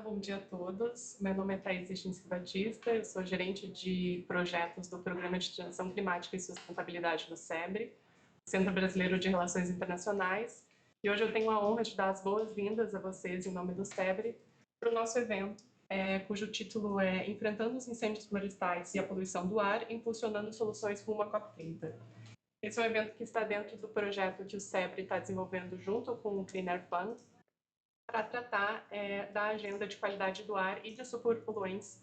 bom dia a todos. Meu nome é Thaís Echinski Batista, eu sou gerente de projetos do Programa de Transição Climática e Sustentabilidade do SEBRE, Centro Brasileiro de Relações Internacionais, e hoje eu tenho a honra de dar as boas-vindas a vocês em nome do SEBRE para o nosso evento, cujo título é Enfrentando os Incêndios Florestais e a Poluição do Ar, Impulsionando Soluções rumo à COP30. Esse é um evento que está dentro do projeto que o SEBRE está desenvolvendo junto com o Clean Air Fund, para tratar da agenda de qualidade do ar e de superpoluentes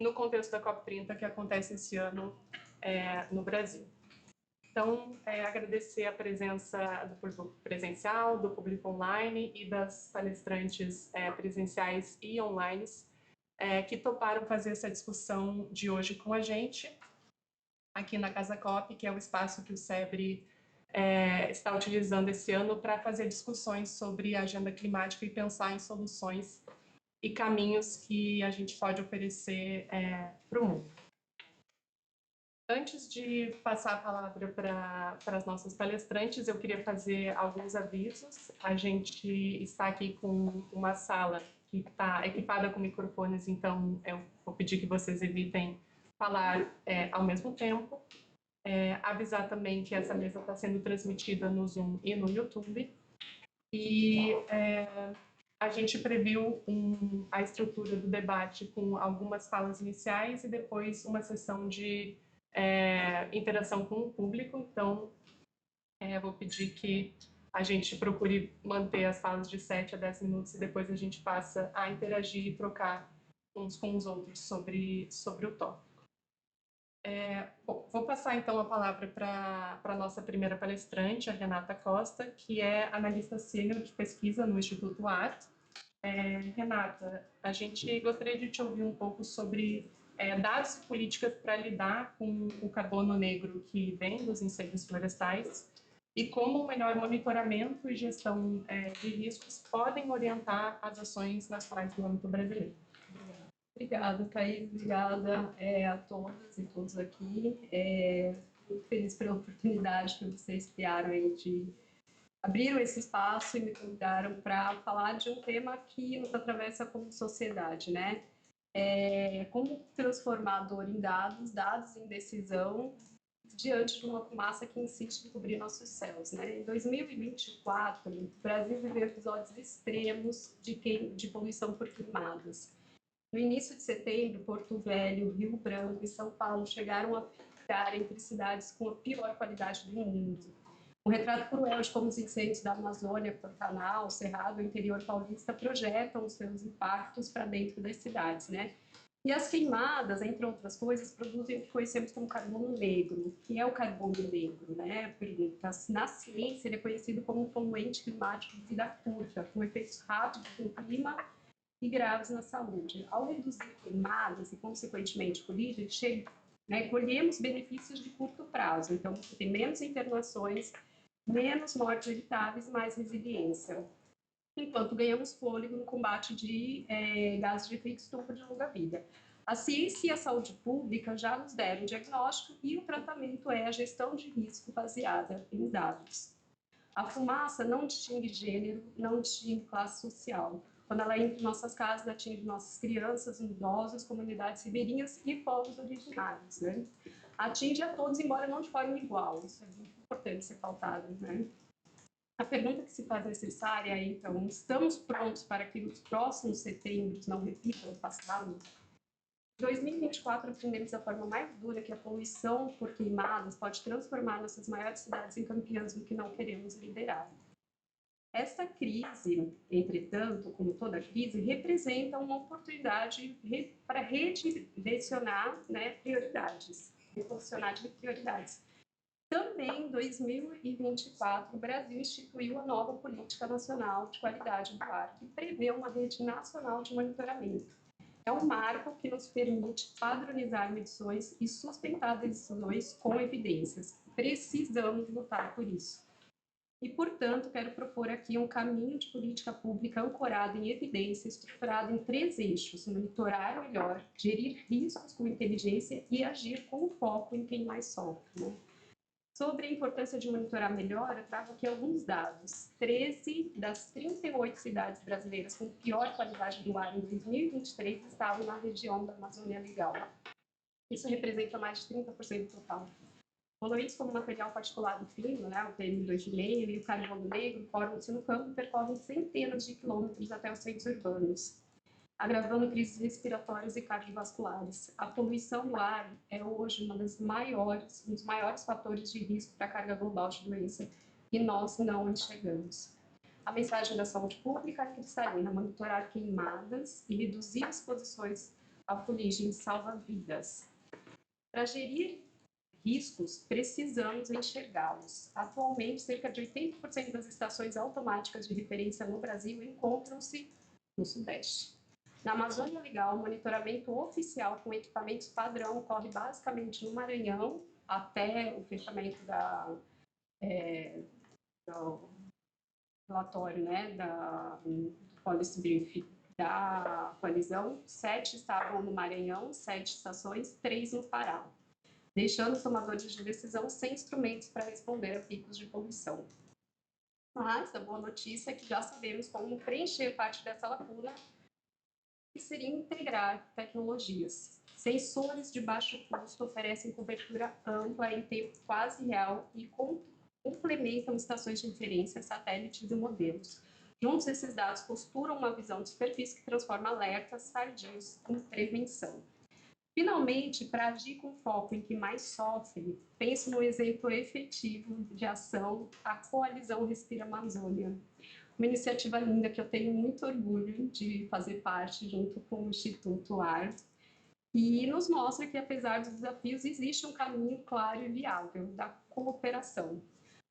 no contexto da COP30 que acontece esse ano no Brasil. Então, agradecer a presença do público presencial, do público online e das palestrantes presenciais e online que toparam fazer essa discussão de hoje com a gente, aqui na Casa COP, que é o espaço que o SEBRE está utilizando esse ano para fazer discussões sobre a agenda climática e pensar em soluções e caminhos que a gente pode oferecer para o mundo. Antes de passar a palavra para as nossas palestrantes, eu queria fazer alguns avisos. A gente está aqui com uma sala que está equipada com microfones, então eu vou pedir que vocês evitem falar ao mesmo tempo. Avisar também que essa mesa está sendo transmitida no Zoom e no YouTube. E a gente previu a estrutura do debate com algumas falas iniciais e depois uma sessão de interação com o público. Então, vou pedir que a gente procure manter as falas de 7 a 10 minutos e depois a gente passa a interagir e trocar uns com os outros sobre o tópico. Vou passar então a palavra para a nossa primeira palestrante, a Renata Costa, que é analista sênior de pesquisa no Instituto ART. Renata, a gente gostaria de te ouvir um pouco sobre dados e políticas para lidar com o carbono negro que vem dos incêndios florestais e como o melhor monitoramento e gestão de riscos podem orientar as ações nacionais do âmbito brasileiro. Obrigada, Thaís. Obrigada a todas e todos aqui. Muito feliz pela oportunidade que vocês criaram aí de abriram esse espaço e me convidaram para falar de um tema que nos atravessa como sociedade, né? Como transformar dor em dados em decisão, diante de uma fumaça que insiste em cobrir nossos céus, né? Em 2024, o Brasil viveu episódios extremos de poluição por queimadas. No início de setembro, Porto Velho, Rio Branco e São Paulo chegaram a ficar entre cidades com a pior qualidade do mundo. Um retrato cruel de como os incêndios da Amazônia, Pantanal, Cerrado e interior paulista projetam os seus impactos para dentro das cidades, né? E as queimadas, entre outras coisas, produzem o que conhecemos como carbono negro. O que é o carbono negro, né? Pergunta. Na ciência, ele é conhecido como um poluente climático de vida curta, com efeitos rápidos no clima e graves na saúde. Ao reduzir queimadas e, consequentemente, colher, colhemos benefícios de curto prazo. Então, você tem menos internações, menos mortes evitáveis, mais resiliência. Enquanto ganhamos fôlego no combate de gases de efeito estufa de longa vida. A ciência e a saúde pública já nos deram o diagnóstico e o tratamento é a gestão de risco baseada em dados. A fumaça não distingue gênero, não distingue classe social. Quando ela entra em nossas casas, atinge nossas crianças, idosos, comunidades ribeirinhas e povos originários, né? Atinge a todos, embora não de forma igual. Isso é muito importante ser pautado, né? A pergunta que se faz necessária é, então, estamos prontos para que os próximos setembros não repitam o passado? Em 2024, aprendemos da forma mais dura que a poluição por queimadas pode transformar nossas maiores cidades em campeãs do que não queremos liderar. Esta crise, entretanto, como toda crise, representa uma oportunidade para redirecionar prioridades, reposicionar de prioridades. Também em 2024, o Brasil instituiu a nova Política Nacional de Qualidade do Ar, que prevê uma rede nacional de monitoramento. É um marco que nos permite padronizar medições e sustentar decisões com evidências. Precisamos lutar por isso. E, portanto, quero propor aqui um caminho de política pública ancorado em evidência, estruturado em 3 eixos: monitorar melhor, gerir riscos com inteligência e agir com foco em quem mais sofre, né? Sobre a importância de monitorar melhor, eu trago aqui alguns dados. 13 das 38 cidades brasileiras com pior qualidade do ar em 2023 estavam na região da Amazônia Legal. Isso representa mais de 30% do total. Poluentes como material particulado fino, né, o PM2,5 e o carbono negro formam-se no campo e percorrem centenas de quilômetros até os centros urbanos, agravando crises respiratórias e cardiovasculares. A poluição do ar é hoje um dos maiores fatores de risco para a carga global de doença e nós não enxergamos. A mensagem da saúde pública é cristalina: monitorar queimadas e reduzir exposições à fuligem salva vidas. Para gerir riscos, precisamos enxergá-los. Atualmente, cerca de 80% das estações automáticas de referência no Brasil encontram-se no Sudeste. Na Amazônia Legal, o monitoramento oficial com equipamentos padrão ocorre basicamente no Maranhão, até o fechamento do relatório, né, do Policy Brief da coalizão. 7 estavam no Maranhão, 7 estações, 3 no Pará, deixando os tomadores de decisão sem instrumentos para responder a picos de poluição. Mas a boa notícia é que já sabemos como preencher parte dessa lacuna, que seria integrar tecnologias. Sensores de baixo custo oferecem cobertura ampla em tempo quase real e complementam estações de referência, satélites e modelos. Juntos, esses dados costuram uma visão de superfície que transforma alertas tardios em prevenção. Finalmente, para agir com foco em que mais sofre, pense no exemplo efetivo de ação, a Coalizão Respira Amazônia. Uma iniciativa linda que eu tenho muito orgulho de fazer parte junto com o Instituto AR, e nos mostra que, apesar dos desafios, existe um caminho claro e viável da cooperação.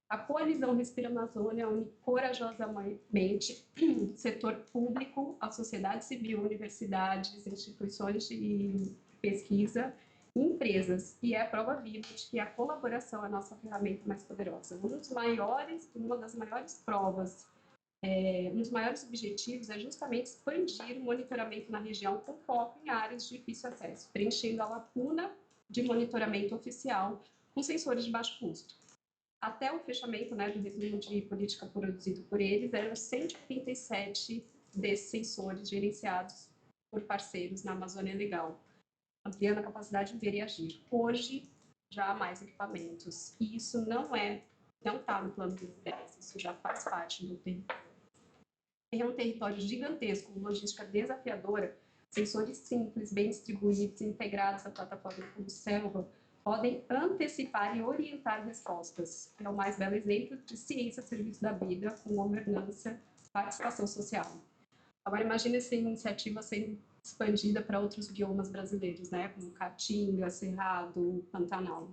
A Coalizão Respira Amazônia une corajosamente o setor público, a sociedade civil, universidades, instituições de pesquisa e empresas, e é a prova viva de que a colaboração é a nossa ferramenta mais poderosa. Uma das maiores provas, um dos maiores objetivos é justamente expandir o monitoramento na região com foco em áreas de difícil acesso, preenchendo a lacuna de monitoramento oficial com sensores de baixo custo. Até o fechamento, né, do resumo de política produzido por eles, eram 187 desses sensores gerenciados por parceiros na Amazônia Legal, ampliando a capacidade de ver e agir. Hoje, já há mais equipamentos. E isso não está no plano de 10, isso já faz parte do território. É um território gigantesco, com logística desafiadora, sensores simples, bem distribuídos, integrados à plataforma como Selva, podem antecipar e orientar respostas. É o mais belo exemplo de ciência a serviço da vida, com governança, participação social. Agora, imagine essa iniciativa sendo expandida para outros biomas brasileiros, né, como Caatinga, Cerrado, Pantanal.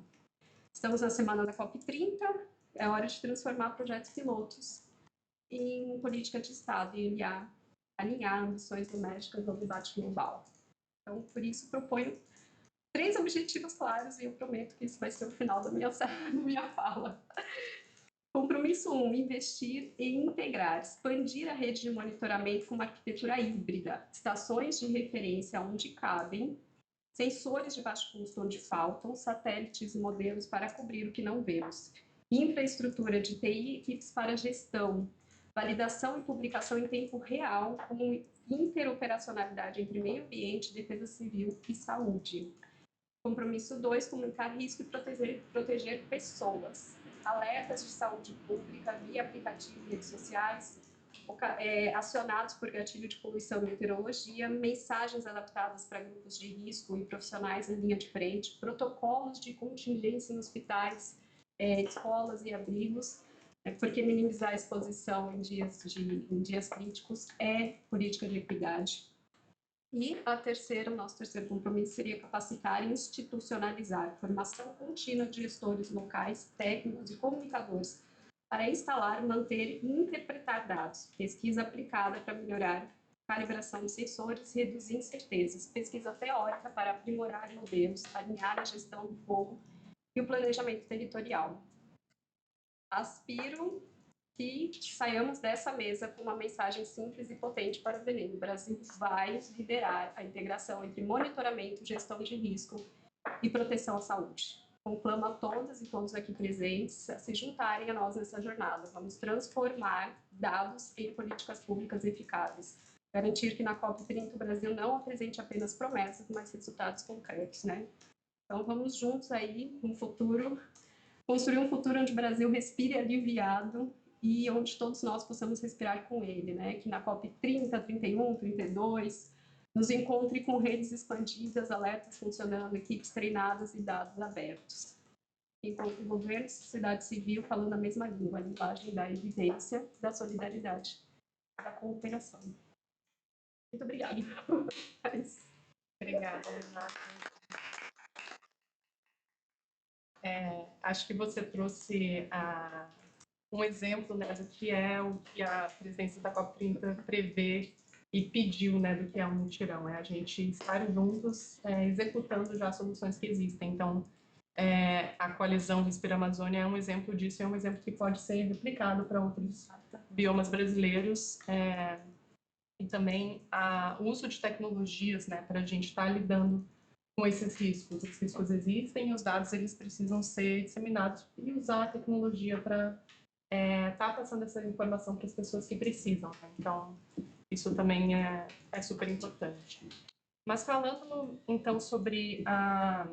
Estamos na semana da COP30, é hora de transformar projetos pilotos em política de Estado e alinhar ambições domésticas ao debate global. Então, por isso, proponho 3 objetivos claros e eu prometo que isso vai ser o final da minha fala. Compromisso 1, investir e integrar, expandir a rede de monitoramento com uma arquitetura híbrida, estações de referência onde cabem, sensores de baixo custo onde faltam, satélites e modelos para cobrir o que não vemos, infraestrutura de TI e equipes para gestão, validação e publicação em tempo real, com interoperacionalidade entre meio ambiente, defesa civil e saúde. Compromisso 2, comunicar risco e proteger pessoas. Alertas de saúde pública via aplicativo e redes sociais, acionados por gatilho de poluição e meteorologia, mensagens adaptadas para grupos de risco e profissionais em linha de frente, protocolos de contingência em hospitais, escolas e abrigos, porque minimizar a exposição em dias críticos é política de equidade. E o nosso terceiro compromisso seria capacitar e institucionalizar formação contínua de gestores locais, técnicos e comunicadores para instalar, manter e interpretar dados, pesquisa aplicada para melhorar a calibração de sensores, reduzir incertezas, pesquisa teórica para aprimorar modelos, alinhar a gestão do fogo e o planejamento territorial. Aspiro que saiamos dessa mesa com uma mensagem simples e potente para o Belém. O Brasil vai liderar a integração entre monitoramento, gestão de risco e proteção à saúde. conclamo a todas e todos aqui presentes a se juntarem a nós nessa jornada. Vamos transformar dados em políticas públicas eficazes. Garantir que na COP30 o Brasil não apresente apenas promessas, mas resultados concretos, né? Então vamos juntos aí, no futuro, construir um futuro onde o Brasil respire aliviado e onde todos nós possamos respirar com ele, né? Que na COP30, 31, 32, nos encontre com redes expandidas, alertas funcionando, equipes treinadas e dados abertos. Enquanto governo e sociedade civil falando a mesma língua, a linguagem da evidência, da solidariedade, da cooperação. Muito obrigada. Obrigada, Renata. Acho que você trouxe um exemplo, né, do que é o que a presidência da COP30 prevê e pediu, né, do que é um mutirão. É a gente estar juntos executando já soluções que existem. Então, a coalizão Respira Amazônia é um exemplo disso, é um exemplo que pode ser replicado para outros biomas brasileiros. E também o uso de tecnologias, né, para a gente estar lidando com esses riscos. Os riscos existem e os dados eles precisam ser disseminados e usar a tecnologia para estar passando essa informação para as pessoas que precisam. Né? Então, isso também é super importante. Mas falando, então, sobre a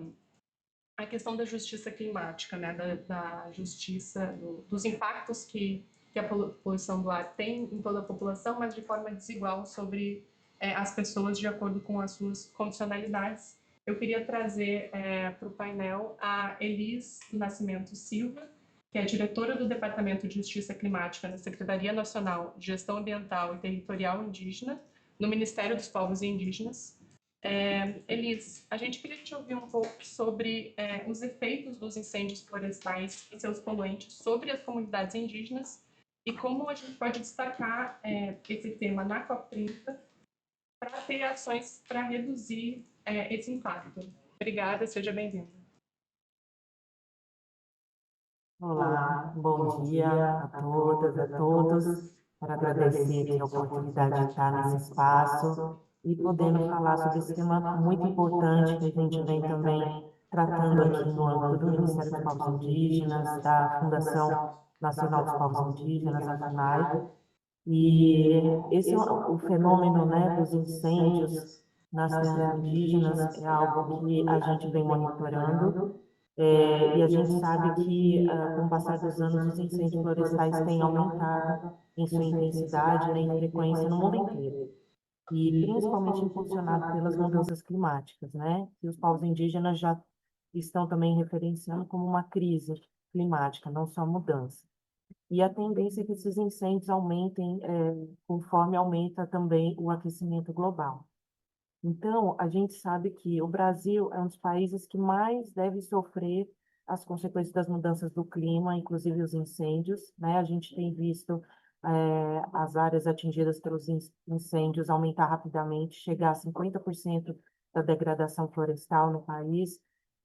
questão da justiça climática, né, da justiça, dos impactos que a poluição do ar tem em toda a população, mas de forma desigual sobre as pessoas de acordo com as suas condicionalidades. Eu queria trazer para o painel a Elis Nascimento Silva, que é diretora do Departamento de Justiça Climática na Secretaria Nacional de Gestão Ambiental e Territorial Indígena, no Ministério dos Povos Indígenas. Elis, a gente queria te ouvir um pouco sobre os efeitos dos incêndios florestais e seus poluentes sobre as comunidades indígenas e como a gente pode destacar esse tema na COP30 para ter ações para reduzir esse impacto. Obrigada, seja bem-vinda. Olá, bom dia a todas, a todos. Quero agradecer aqui a oportunidade de estar nesse espaço e podendo falar sobre esse tema muito importante que a gente vem também tratando aqui no âmbito do Ministério dos Povos Indígenas, da Fundação Nacional dos Povos Indígenas, a FUNAI. E esse é o fenômeno, né, dos incêndios nas terras indígenas é algo que a gente vem monitorando. E a gente sabe que, com o passar dos anos, os incêndios florestais têm aumentado em sua intensidade, né, em frequência no mundo inteiro. E principalmente impulsionado pelas mudanças climáticas, né? Que os povos indígenas já estão também referenciando como uma crise climática, não só mudança. E a tendência é que esses incêndios aumentem, conforme aumenta também o aquecimento global. Então, a gente sabe que o Brasil é um dos países que mais deve sofrer as consequências das mudanças do clima, inclusive os incêndios, né? A gente tem visto as áreas atingidas pelos incêndios aumentar rapidamente, chegar a 50% da degradação florestal no país,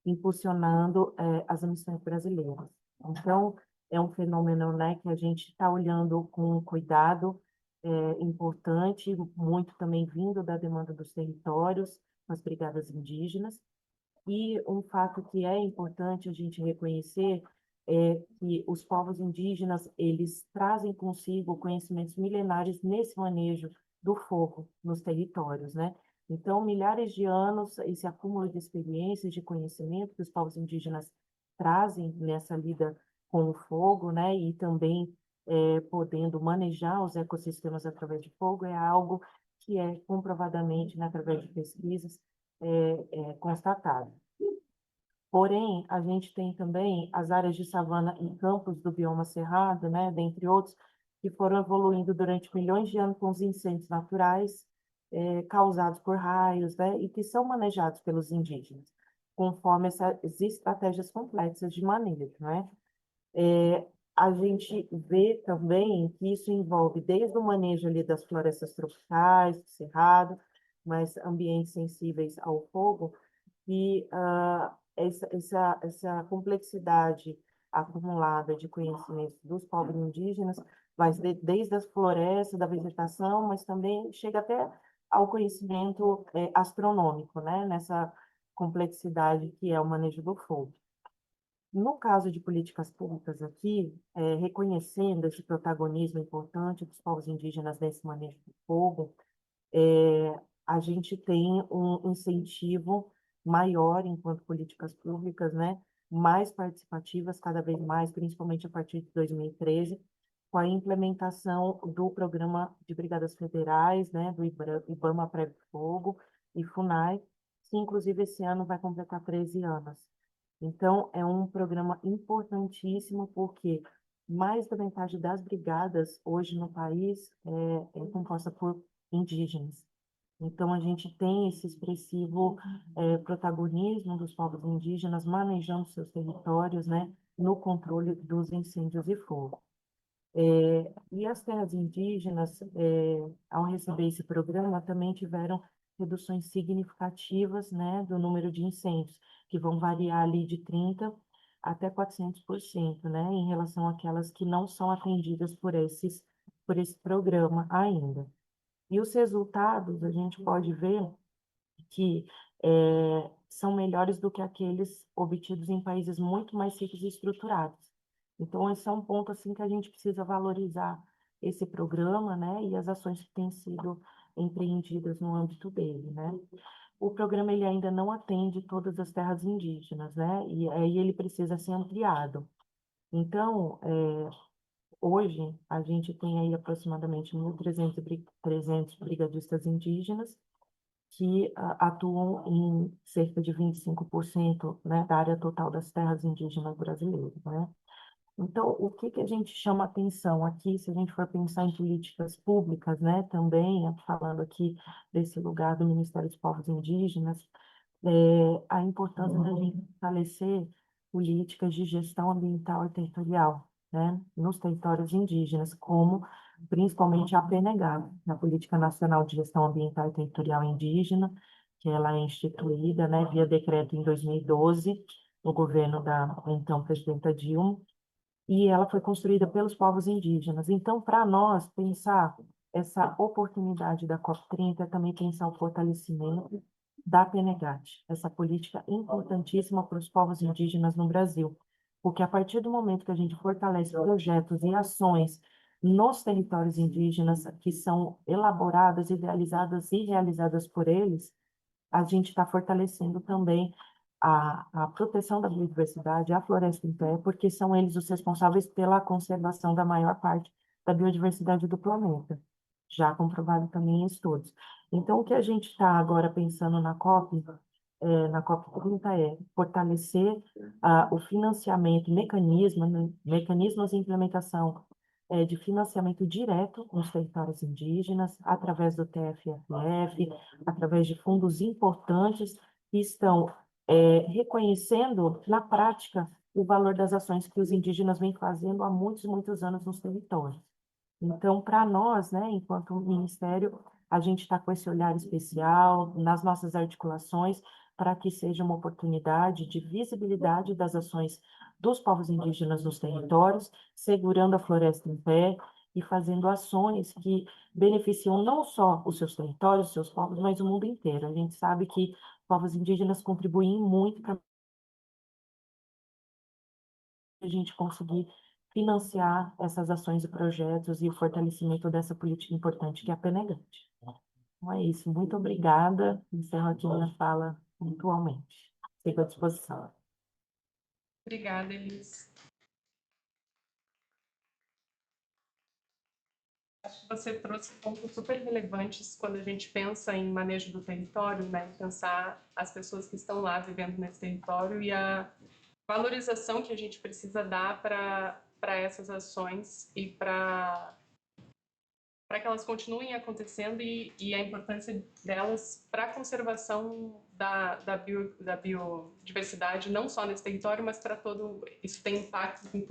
impulsionando as emissões brasileiras. Então, é um fenômeno, né, que a gente está olhando com cuidado, importante, muito também vindo da demanda dos territórios, as brigadas indígenas. E um fato que é importante a gente reconhecer é que os povos indígenas, eles trazem consigo conhecimentos milenares nesse manejo do fogo nos territórios, né? Então, milhares de anos, esse acúmulo de experiências, de conhecimento que os povos indígenas trazem nessa lida com o fogo, né? E também podendo manejar os ecossistemas através de fogo, é algo que é comprovadamente, né, através de pesquisas, constatado. Porém, a gente tem também as áreas de savana e campos do bioma cerrado, né, dentre outros, que foram evoluindo durante milhões de anos com os incêndios naturais causados por raios, né, e que são manejados pelos indígenas, conforme essas estratégias complexas de manejo, né? A gente vê também que isso envolve desde o manejo ali das florestas tropicais, do cerrado, mas ambientes sensíveis ao fogo, e essa complexidade acumulada de conhecimentos dos povos indígenas vai desde as florestas, da vegetação, mas também chega até ao conhecimento astronômico, né, nessa complexidade que é o manejo do fogo. No caso de políticas públicas aqui, reconhecendo esse protagonismo importante dos povos indígenas nesse manejo do fogo, a gente tem um incentivo maior enquanto políticas públicas, né? Mais participativas, cada vez mais, principalmente a partir de 2013, com a implementação do programa de brigadas federais, né? Do IBAMA Prego Fogo e FUNAI, que inclusive esse ano vai completar 13 anos. Então, é um programa importantíssimo, porque mais da metade das brigadas hoje no país é composta por indígenas. Então, a gente tem esse expressivo protagonismo dos povos indígenas manejando seus territórios, né, no controle dos incêndios e fogo. E as terras indígenas, ao receber esse programa, também tiveram reduções significativas, né, do número de incêndios, que vão variar ali de 30% até 400%, né, em relação àquelas que não são atendidas por esse programa ainda. E os resultados, a gente pode ver que são melhores do que aqueles obtidos em países muito mais ricos e estruturados. Então, esse é um ponto assim que a gente precisa valorizar esse programa, né, e as ações que têm sido empreendidas no âmbito dele, né. O programa ele ainda não atende todas as terras indígenas, né, e aí ele precisa ser ampliado. Então, hoje a gente tem aí aproximadamente 1.300 brigadistas indígenas que atuam em cerca de 25%, né, da área total das terras indígenas brasileiras, né? Então, o que que a gente chama atenção aqui, se a gente for pensar em políticas públicas, né, também, falando aqui desse lugar do Ministério dos Povos Indígenas, a importância da gente fortalecer políticas de gestão ambiental e territorial, né, nos territórios indígenas, como principalmente a PNH, a Política Nacional de Gestão Ambiental e Territorial Indígena, que ela é instituída, né, via decreto em 2012, no governo da então presidenta Dilma, e ela foi construída pelos povos indígenas. Então, para nós, pensar essa oportunidade da COP30 é também pensar o fortalecimento da PNGAT, essa política importantíssima para os povos indígenas no Brasil. Porque a partir do momento que a gente fortalece projetos e ações nos territórios indígenas que são elaboradas, idealizadas e realizadas por eles, a gente está fortalecendo também a proteção da biodiversidade, a floresta em pé, porque são eles os responsáveis pela conservação da maior parte da biodiversidade do planeta, já comprovado também em estudos. Então, o que a gente está agora pensando na COP30 é fortalecer o financiamento, mecanismos de implementação de financiamento direto nos territórios indígenas, através do TFFF, através de fundos importantes que estão reconhecendo na prática o valor das ações que os indígenas vêm fazendo há muitos, muitos anos nos territórios. Então, para nós, né, enquanto ministério, a gente está com esse olhar especial nas nossas articulações para que seja uma oportunidade de visibilidade das ações dos povos indígenas nos territórios, segurando a floresta em pé e fazendo ações que beneficiam não só os seus territórios, os seus povos, mas o mundo inteiro. A gente sabe que povos indígenas contribuem muito para a gente conseguir financiar essas ações e projetos e o fortalecimento dessa política importante que é a PNGAT. Então é isso. Muito obrigada. Encerro aqui minha fala pontualmente. Fico à disposição. Obrigada, Elis. Acho que você trouxe pontos super relevantes quando a gente pensa em manejo do território, né? Pensar as pessoas que estão lá vivendo nesse território e a valorização que a gente precisa dar para essas ações e para que elas continuem acontecendo e a importância delas para a conservação da biodiversidade, não só nesse território, mas para todo... Isso tem impacto em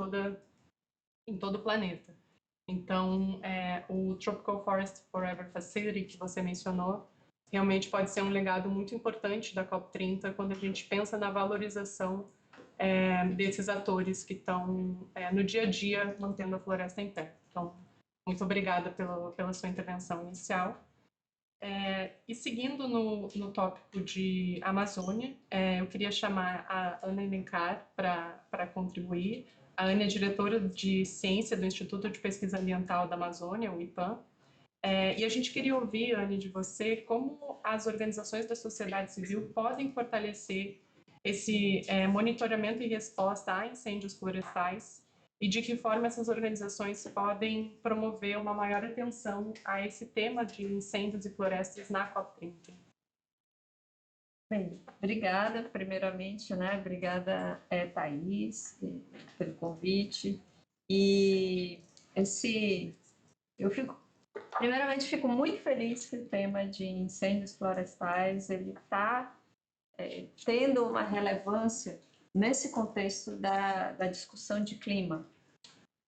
todo o planeta. Então, o Tropical Forest Forever Facility, que você mencionou, realmente pode ser um legado muito importante da COP30 quando a gente pensa na valorização desses atores que estão no dia a dia mantendo a floresta em pé. Então, muito obrigada pela sua intervenção inicial. E seguindo no tópico de Amazônia, eu queria chamar a Ana Elencar para contribuir. A Ana é diretora de ciência do Instituto de Pesquisa Ambiental da Amazônia, o IPAM. E a gente queria ouvir, Anne, de você, como as organizações da sociedade civil podem fortalecer esse monitoramento e resposta a incêndios florestais e de que forma essas organizações podem promover uma maior atenção a esse tema de incêndios e florestas na COP30. Bem, obrigada, primeiramente, né? Obrigada, Thaís, pelo convite. E primeiramente, fico muito feliz que o tema de incêndios florestais ele está tendo uma relevância nesse contexto da discussão de clima.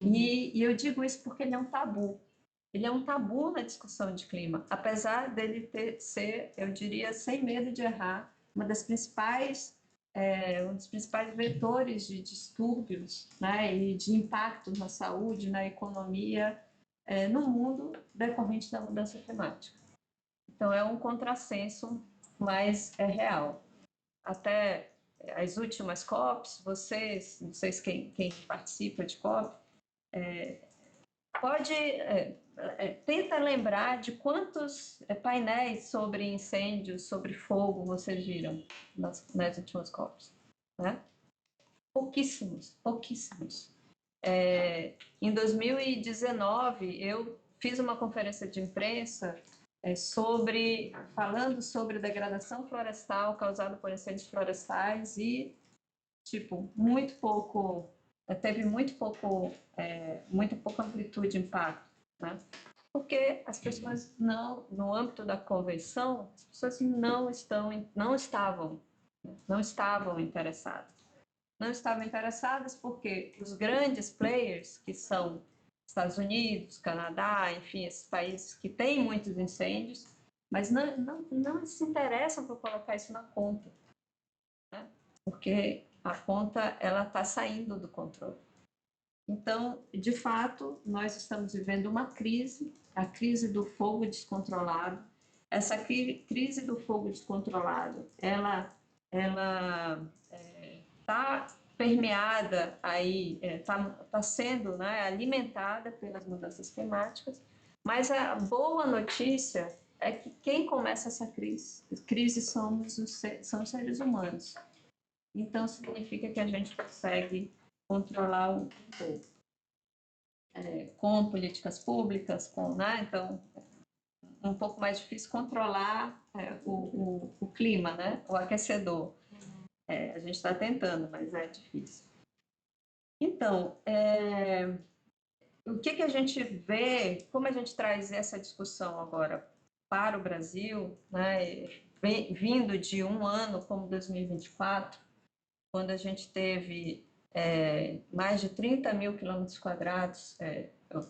E eu digo isso porque ele é um tabu. Ele é um tabu na discussão de clima, apesar dele ser, eu diria, sem medo de errar, um dos principais vetores de distúrbios, né, e de impacto na saúde, na economia, no mundo decorrente da mudança climática. Então, é um contrassenso, mas é real. Até as últimas COPs, vocês quem participa de COP, tenta lembrar de quantos painéis sobre incêndios, sobre fogo vocês viram nas últimas COPs, né? Pouquíssimos, pouquíssimos. Em 2019, eu fiz uma conferência de imprensa falando sobre degradação florestal causada por incêndios florestais e, muito pouco, teve muito pouca amplitude de impacto, né? Porque as pessoas no âmbito da convenção, as pessoas não estavam interessadas. Não estavam interessadas porque os grandes players, que são Estados Unidos, Canadá, enfim, esses países que têm muitos incêndios, mas não se interessam por colocar isso na conta, né? Porque a conta ela está saindo do controle. Então, de fato, nós estamos vivendo uma crise, a crise do fogo descontrolado. Essa crise do fogo descontrolado, ela está permeada aí, está sendo, né, alimentada pelas mudanças climáticas, mas a boa notícia é que quem começa essa crise são os seres humanos. Então, significa que a gente consegue controlar o fogo. Com políticas públicas, né? Então, um pouco mais difícil controlar o clima, né? O aquecedor. A gente está tentando, mas é difícil. Então, o que a gente vê, como a gente traz essa discussão agora para o Brasil, né? Vindo de um ano como 2024, quando a gente teve mais de 30 mil quilômetros quadrados,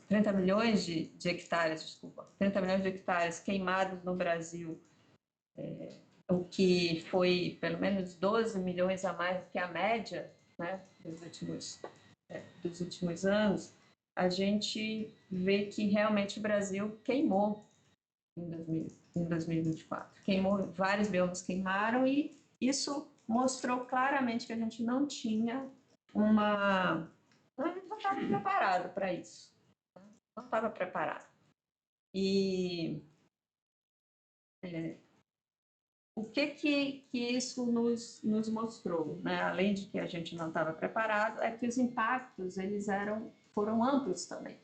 30 milhões de hectares, desculpa, 30 milhões de hectares queimados no Brasil, o que foi pelo menos 12 milhões a mais do que a média, né, dos últimos anos, a gente vê que realmente o Brasil queimou em 2024. Queimou, vários biomas queimaram e isso mostrou claramente que a gente não tinha não estava preparado para isso. Não estava preparado. E o que isso nos mostrou, né? Além de que a gente não estava preparado, é que os impactos foram amplos também.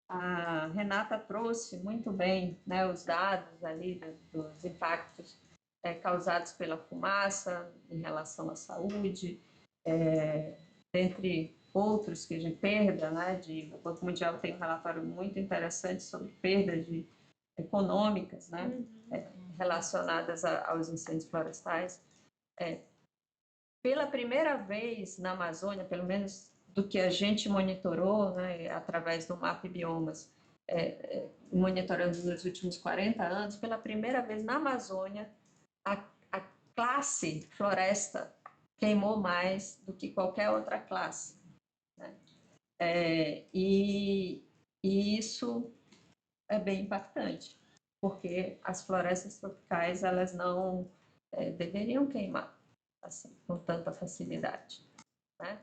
A Renata trouxe muito bem, né, os dados ali dos impactos causados pela fumaça em relação à saúde, dentre outros que de perda, né, o Banco Mundial tem um relatório muito interessante sobre perdas econômicas, né, relacionadas aos incêndios florestais. Pela primeira vez na Amazônia, pelo menos do que a gente monitorou, né, através do MAP Biomas, monitorando nos últimos 40 anos, pela primeira vez na Amazônia, a classe floresta queimou mais do que qualquer outra classe, né? E isso é bem impactante. porque as florestas tropicais elas não deveriam queimar assim, com tanta facilidade, né?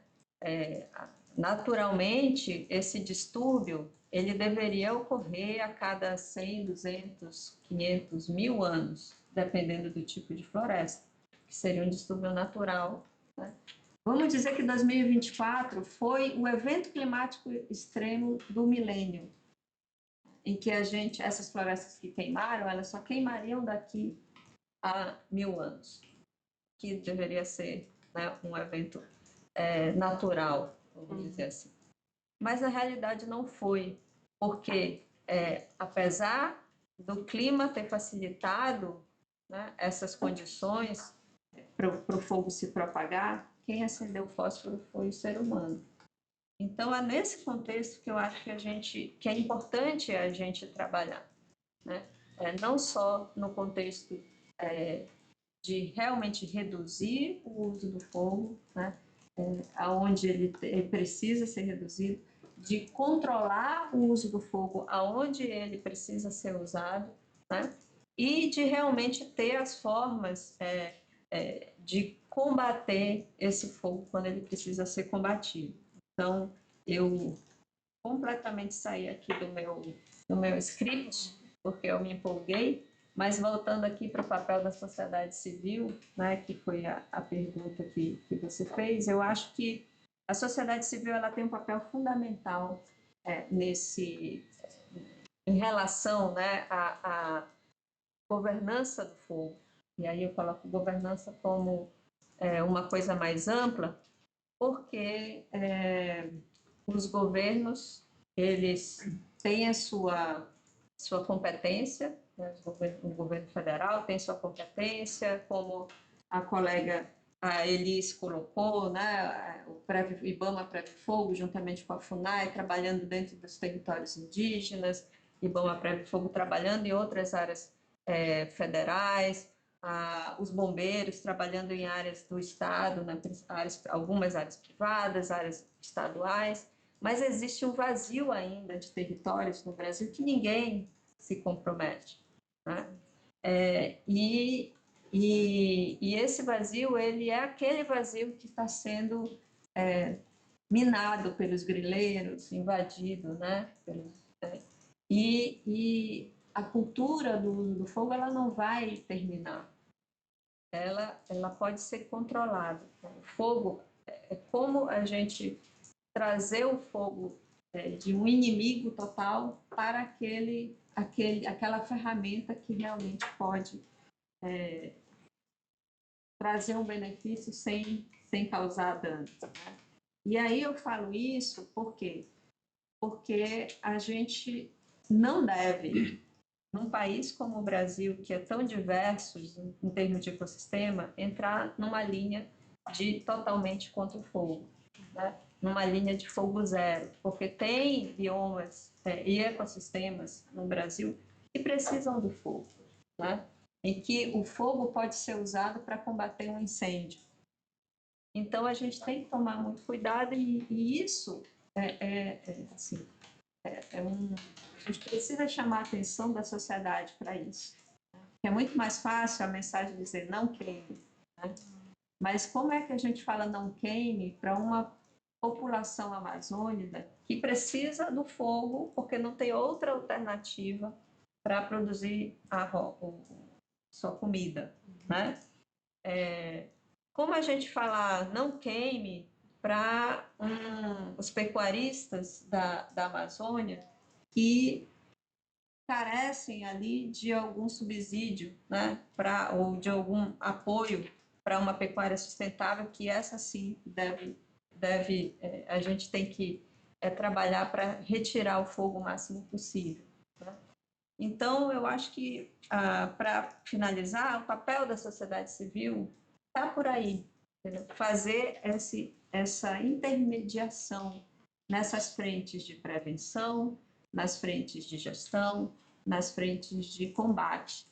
Naturalmente, esse distúrbio ele deveria ocorrer a cada 100, 200, 500, 1000 anos, dependendo do tipo de floresta, que seria um distúrbio natural, né? Vamos dizer que 2024 foi o evento climático extremo do milênio, em que essas florestas que queimaram, elas só queimariam daqui a 1000 anos, que deveria ser, né, um evento natural, vamos dizer assim. Mas na realidade não foi, porque apesar do clima ter facilitado, né, essas condições para o fogo se propagar, quem acendeu o fósforo foi o ser humano. Então é nesse contexto que eu acho que é importante a gente trabalhar, né? Não só no contexto de realmente reduzir o uso do fogo, né? Aonde ele precisa ser reduzido, de controlar o uso do fogo aonde ele precisa ser usado, né? E de realmente ter as formas de combater esse fogo quando ele precisa ser combatido. Então, eu completamente saí aqui do meu script, porque eu me empolguei, mas voltando aqui para o papel da sociedade civil, né, que foi a pergunta que você fez, eu acho que a sociedade civil ela tem um papel fundamental em relação, né, à governança do fogo. E aí eu coloco governança como uma coisa mais ampla, porque os governos eles têm a sua competência, né? O governo federal tem sua competência, como a colega a Elis colocou, né? O IBAMA Preve Fogo, juntamente com a FUNAI, trabalhando dentro dos territórios indígenas, IBAMA Preve Fogo trabalhando em outras áreas federais, os bombeiros trabalhando em áreas do Estado, algumas áreas privadas, áreas estaduais, mas existe um vazio ainda de territórios no Brasil que ninguém se compromete, né? E esse vazio, ele é aquele vazio que está sendo minado pelos grileiros, invadido, né? E a cultura do uso do fogo, ela não vai terminar. Ela pode ser controlada. O fogo é como a gente trazer o fogo de um inimigo total para aquela ferramenta que realmente pode trazer um benefício sem causar dano. Né? E aí eu falo isso porque a gente não deve, num país como o Brasil, que é tão diverso em termos de ecossistema, entrar numa linha de totalmente contra o fogo, né? Numa linha de fogo zero, porque tem biomas e ecossistemas no Brasil que precisam do fogo, né? Em que o fogo pode ser usado para combater um incêndio. Então a gente tem que tomar muito cuidado e isso assim, a gente precisa chamar a atenção da sociedade para isso. É muito mais fácil a mensagem dizer não queime, né? Mas como é que a gente fala não queime para uma população amazônica que precisa do fogo porque não tem outra alternativa para produzir sua comida, né? Como a gente falar não queime para os pecuaristas da Amazônia que carecem ali de algum subsídio, né, ou de algum apoio para uma pecuária sustentável, que essa sim a gente tem que trabalhar para retirar o fogo o máximo possível. Né? Então, eu acho que, para finalizar, o papel da sociedade civil está por aí, entendeu? Fazer essa intermediação nessas frentes de prevenção, nas frentes de gestão, nas frentes de combate.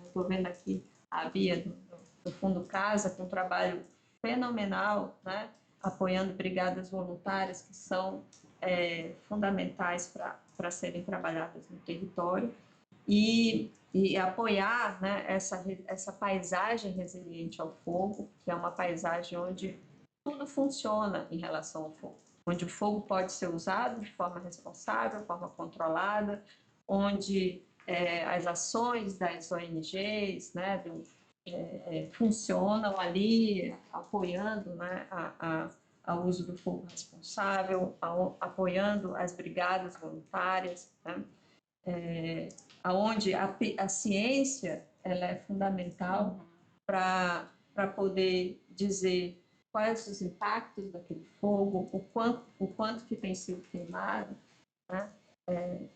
Estou vendo aqui a Bia do Fundo Casa, com um trabalho fenomenal, né? Apoiando brigadas voluntárias que são fundamentais para serem trabalhadas no território. e apoiar, né, essa paisagem resiliente ao fogo, que é uma paisagem onde tudo funciona em relação ao fogo, onde o fogo pode ser usado de forma responsável, de forma controlada, onde as ações das ONGs, né, funcionam ali apoiando, né, ao uso do fogo responsável, apoiando as brigadas voluntárias, né, onde a ciência ela é fundamental para poder dizer quais os impactos daquele fogo, o quanto que tem sido queimado, né?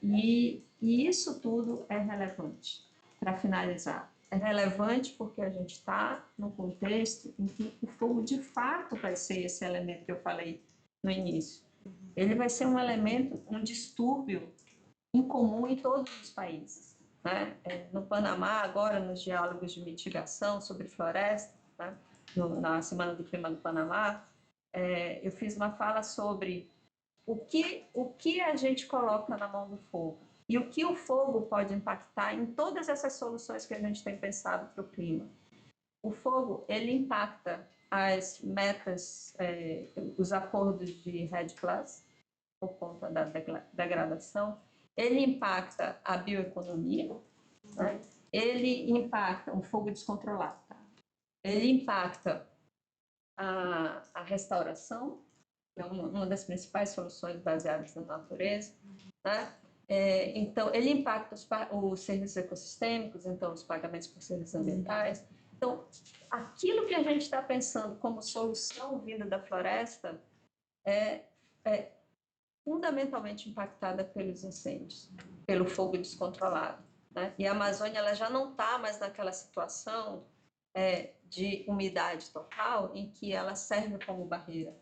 E isso tudo é relevante. Para finalizar, é relevante porque a gente está num contexto em que o fogo de fato vai ser esse elemento que eu falei no início. Ele vai ser um elemento, um distúrbio incomum em todos os países, né? No Panamá, agora, nos diálogos de mitigação sobre floresta, né? Na Semana do Clima do Panamá, eu fiz uma fala sobre o que a gente coloca na mão do fogo e o que o fogo pode impactar em todas essas soluções que a gente tem pensado para o clima. O fogo, ele impacta as metas, os acordos de REDD+, por conta da degradação, ele impacta a bioeconomia, né? Ele impacta um fogo descontrolado, tá? Ele impacta a restauração, que é uma das principais soluções baseadas na natureza, né? Então, ele impacta os serviços ecossistêmicos, então, os pagamentos por serviços ambientais. Então, aquilo que a gente está pensando como solução vinda da floresta é fundamentalmente impactada pelos incêndios, pelo fogo descontrolado, né? E a Amazônia ela já não está mais naquela situação de umidade total em que ela serve como barreira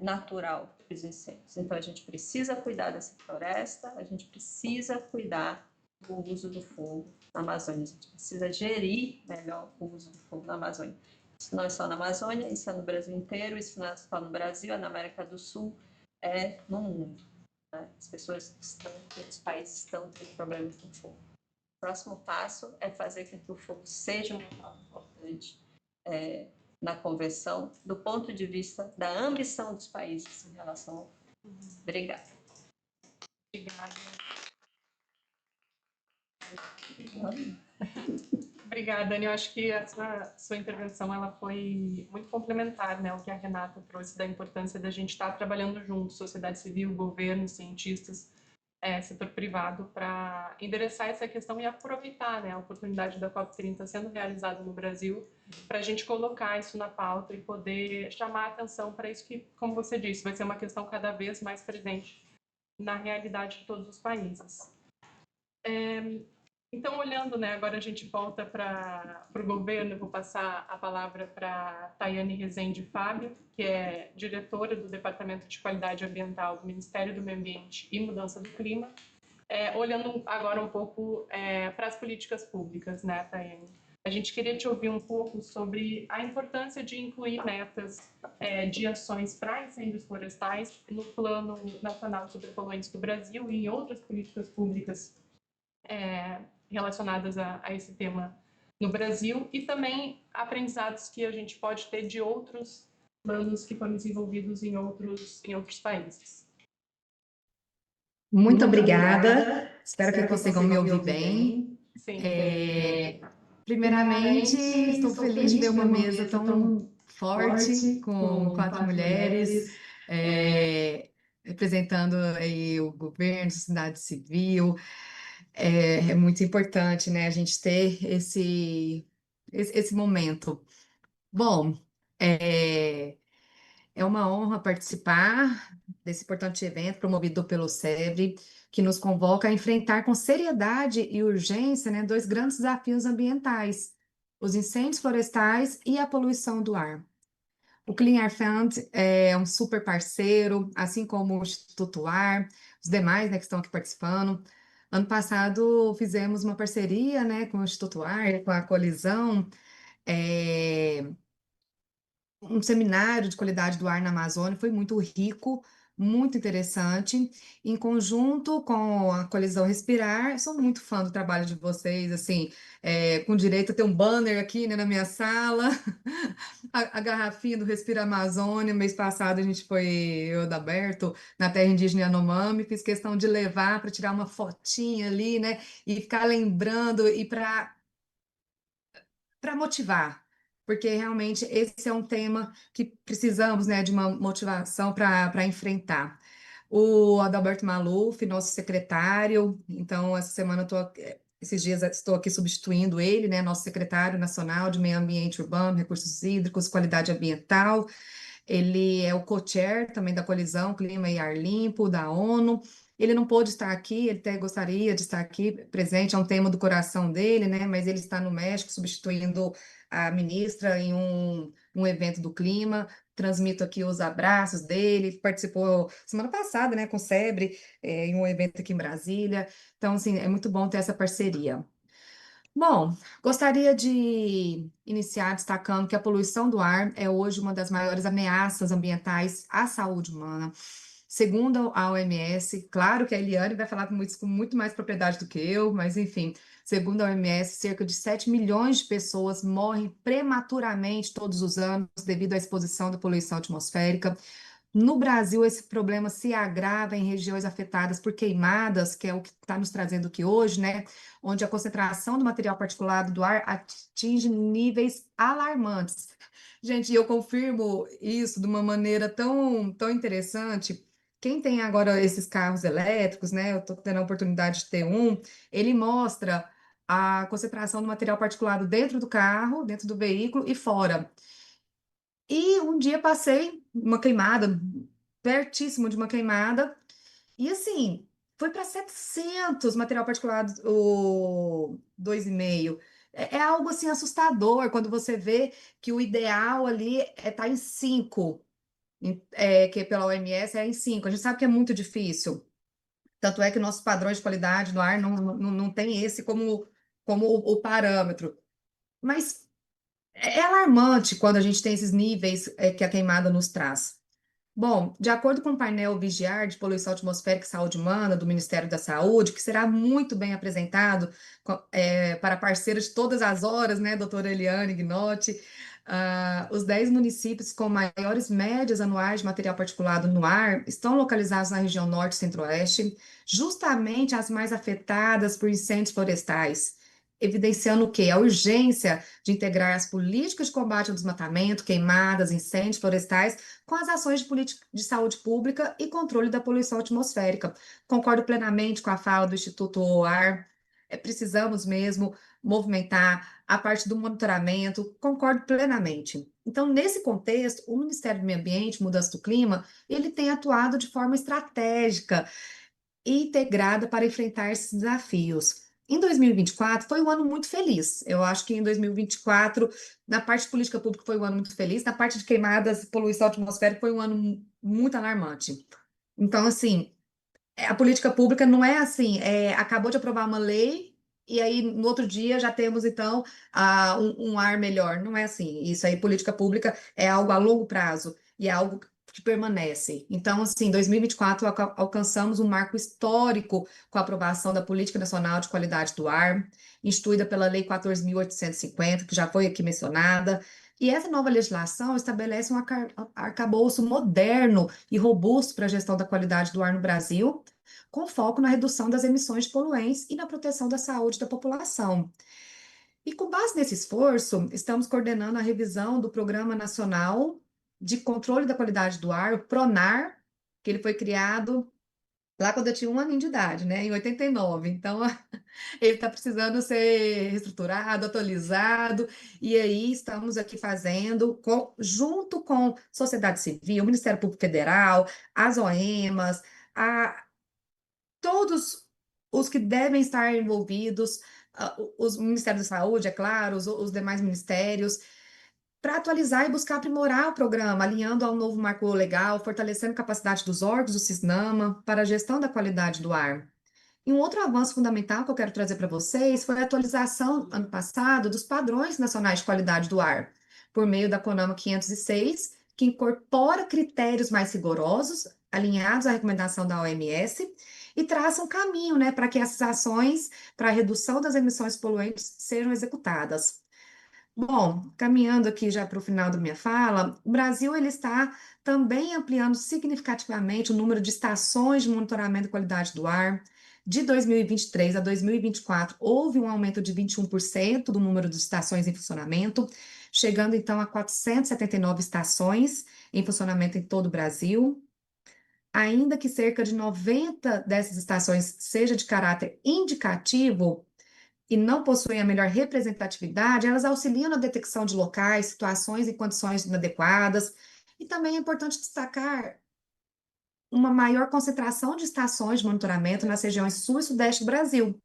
natural para os incêndios. Então, a gente precisa cuidar dessa floresta, a gente precisa cuidar do uso do fogo na Amazônia, a gente precisa gerir melhor o uso do fogo na Amazônia. Isso não é só na Amazônia, isso é no Brasil inteiro, isso não é só no Brasil, é na América do Sul, é no mundo, né? As pessoas os países estão tendo problemas com fogo. O próximo passo é fazer com que o fogo seja uma pauta importante na convenção, do ponto de vista da ambição dos países em relação ao fogo. Obrigada. Obrigada, Dani. Eu acho que a sua intervenção ela foi muito complementar, né, o que a Renata trouxe da importância da gente estar trabalhando junto, sociedade civil, governo, cientistas, setor privado, para endereçar essa questão e aproveitar, né, a oportunidade da COP30 sendo realizada no Brasil, para a gente colocar isso na pauta e poder chamar a atenção para isso que, como você disse, vai ser uma questão cada vez mais presente na realidade de todos os países. Então, olhando, né, agora a gente volta para o governo, eu vou passar a palavra para Tayane Rezende Fábio, que é diretora do Departamento de Qualidade Ambiental do Ministério do Meio Ambiente e Mudança do Clima, olhando agora um pouco para as políticas públicas, né, Tayane? A gente queria te ouvir um pouco sobre a importância de incluir metas de ações para incêndios florestais no Plano Nacional de Superpoluentes do Brasil e em outras políticas públicas relacionadas a esse tema no Brasil, e também aprendizados que a gente pode ter de outros planos que foram desenvolvidos em outros países. Muito obrigada. Espero que consigam me ouvir bem. Sim. Primeiramente, estou feliz de ver uma mesa tão forte, com 4 mulheres, representando aí o governo, a sociedade civil. É muito importante, né, a gente ter esse momento. Bom, é uma honra participar desse importante evento promovido pelo SEBRE, que nos convoca a enfrentar com seriedade e urgência, né, 2 grandes desafios ambientais: os incêndios florestais e a poluição do ar. O Clean Air Fund é um super parceiro, assim como o Instituto Ar, os demais, né, que estão aqui participando. Ano passado fizemos uma parceria, né, com o Instituto Ar, com a Colisão, um seminário de qualidade do ar na Amazônia, foi muito rico, muito interessante, em conjunto com a Coalizão Respirar. Sou muito fã do trabalho de vocês, assim, com direito a ter um banner aqui, né, na minha sala, a garrafinha do Respira Amazônia. Mês passado a gente foi, eu e o Adalberto, na terra indígena Yanomami, fiz questão de levar para tirar uma fotinha ali, né, e ficar lembrando e para motivar, porque realmente esse é um tema que precisamos, né, de uma motivação para enfrentar. O Adalberto Maluf, nosso secretário, então essa semana esses dias estou aqui substituindo ele, né, nosso secretário nacional de Meio Ambiente Urbano, Recursos Hídricos, Qualidade Ambiental. Ele é o co-chair também da Coalizão Clima e Ar Limpo, da ONU. Ele não pôde estar aqui, ele até gostaria de estar aqui presente, é um tema do coração dele, né? Mas ele está no México substituindo a ministra em um evento do clima. Transmito aqui os abraços dele. Participou semana passada, né, com o SEBRE, em um evento aqui em Brasília. Então, assim, é muito bom ter essa parceria. Bom, gostaria de iniciar destacando que a poluição do ar é hoje uma das maiores ameaças ambientais à saúde humana. Segundo a OMS, claro que a Eliane vai falar com muito mais propriedade do que eu, mas enfim, segundo a OMS, cerca de 7 milhões de pessoas morrem prematuramente todos os anos devido à exposição da poluição atmosférica. No Brasil, esse problema se agrava em regiões afetadas por queimadas, que é o que está nos trazendo aqui hoje, né? Onde a concentração do material particulado do ar atinge níveis alarmantes. Gente, eu confirmo isso de uma maneira tão interessante. Quem tem agora esses carros elétricos, né? Eu estou tendo a oportunidade de ter um, ele mostra a concentração do material particulado dentro do carro, dentro do veículo e fora. E um dia passei uma queimada, pertíssimo de uma queimada, e assim, foi para 700 material particulado, o 2,5. É algo assim assustador quando você vê que o ideal ali é estar em 5, que pela OMS é em 5. A gente sabe que é muito difícil. Tanto é que nossos padrões de qualidade do ar não tem esse como o parâmetro. Mas é alarmante quando a gente tem esses níveis que a queimada nos traz. Bom, de acordo com o painel Vigiar de Poluição Atmosférica e Saúde Humana do Ministério da Saúde, que será muito bem apresentado para parceiros de todas as horas, né, doutora Eliane Gnotti, os 10 municípios com maiores médias anuais de material particulado no ar estão localizados na região norte e centro-oeste, justamente as mais afetadas por incêndios florestais, evidenciando o quê? A urgência de integrar as políticas de combate ao desmatamento, queimadas, incêndios florestais com as ações de política de saúde pública e controle da poluição atmosférica. Concordo plenamente com a fala do Instituto OAR. Precisamos mesmo movimentar a parte do monitoramento, concordo plenamente. Então, nesse contexto, o Ministério do Meio Ambiente e Mudança do Clima, ele tem atuado de forma estratégica e integrada para enfrentar esses desafios. Em 2024 foi um ano muito feliz. Eu acho que em 2024, na parte de política pública, foi um ano muito feliz. Na parte de queimadas, poluição atmosférica, foi um ano muito alarmante. Então, assim, a política pública não é assim, acabou de aprovar uma lei e aí no outro dia já temos, então, um ar melhor. Não é assim. Isso aí, política pública é algo a longo prazo e é algo que permanece. Então, assim, em 2024 alcançamos um marco histórico com a aprovação da Política Nacional de Qualidade do Ar, instituída pela Lei 14.850, que já foi aqui mencionada. E essa nova legislação estabelece um arcabouço moderno e robusto para a gestão da qualidade do ar no Brasil, com foco na redução das emissões de poluentes e na proteção da saúde da população. E com base nesse esforço, estamos coordenando a revisão do Programa Nacional de Controle da Qualidade do Ar, o PRONAR, que ele foi criado lá quando eu tinha 1 aninho de idade, né, em 89. Então, ele está precisando ser reestruturado, atualizado, e aí estamos aqui fazendo, junto com sociedade civil, Ministério Público Federal, as OEMAs, todos os que devem estar envolvidos, os Ministérios da Saúde, é claro, os demais ministérios, para atualizar e buscar aprimorar o programa, alinhando ao novo marco legal, fortalecendo a capacidade dos órgãos do CISNAMA para a gestão da qualidade do ar. E um outro avanço fundamental que eu quero trazer para vocês foi a atualização, ano passado, dos padrões nacionais de qualidade do ar, por meio da CONAMA 506, que incorpora critérios mais rigorosos alinhados à recomendação da OMS e traçam um caminho, né, para que essas ações para a redução das emissões poluentes sejam executadas. Bom, caminhando aqui já para o final da minha fala, o Brasil ele está também ampliando significativamente o número de estações de monitoramento de qualidade do ar. De 2023 a 2024, houve um aumento de 21% do número de estações em funcionamento, chegando então a 479 estações em funcionamento em todo o Brasil. Ainda que cerca de 90 dessas estações seja de caráter indicativo, e não possuem a melhor representatividade, elas auxiliam na detecção de locais, situações em condições inadequadas. E também é importante destacar uma maior concentração de estações de monitoramento nas regiões sul e sudeste do Brasil,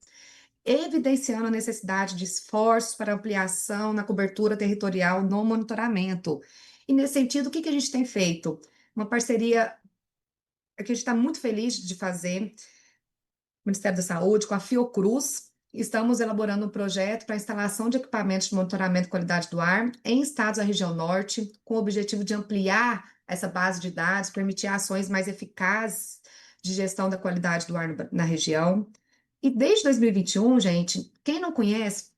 evidenciando a necessidade de esforços para ampliação na cobertura territorial no monitoramento. E nesse sentido, o que a gente tem feito? Uma parceria que a gente está muito feliz de fazer, Ministério da Saúde, com a Fiocruz. Estamos elaborando um projeto para a instalação de equipamentos de monitoramento de qualidade do ar em estados da região norte, com o objetivo de ampliar essa base de dados, permitir ações mais eficazes de gestão da qualidade do ar na região. E desde 2021, gente, quem não conhece,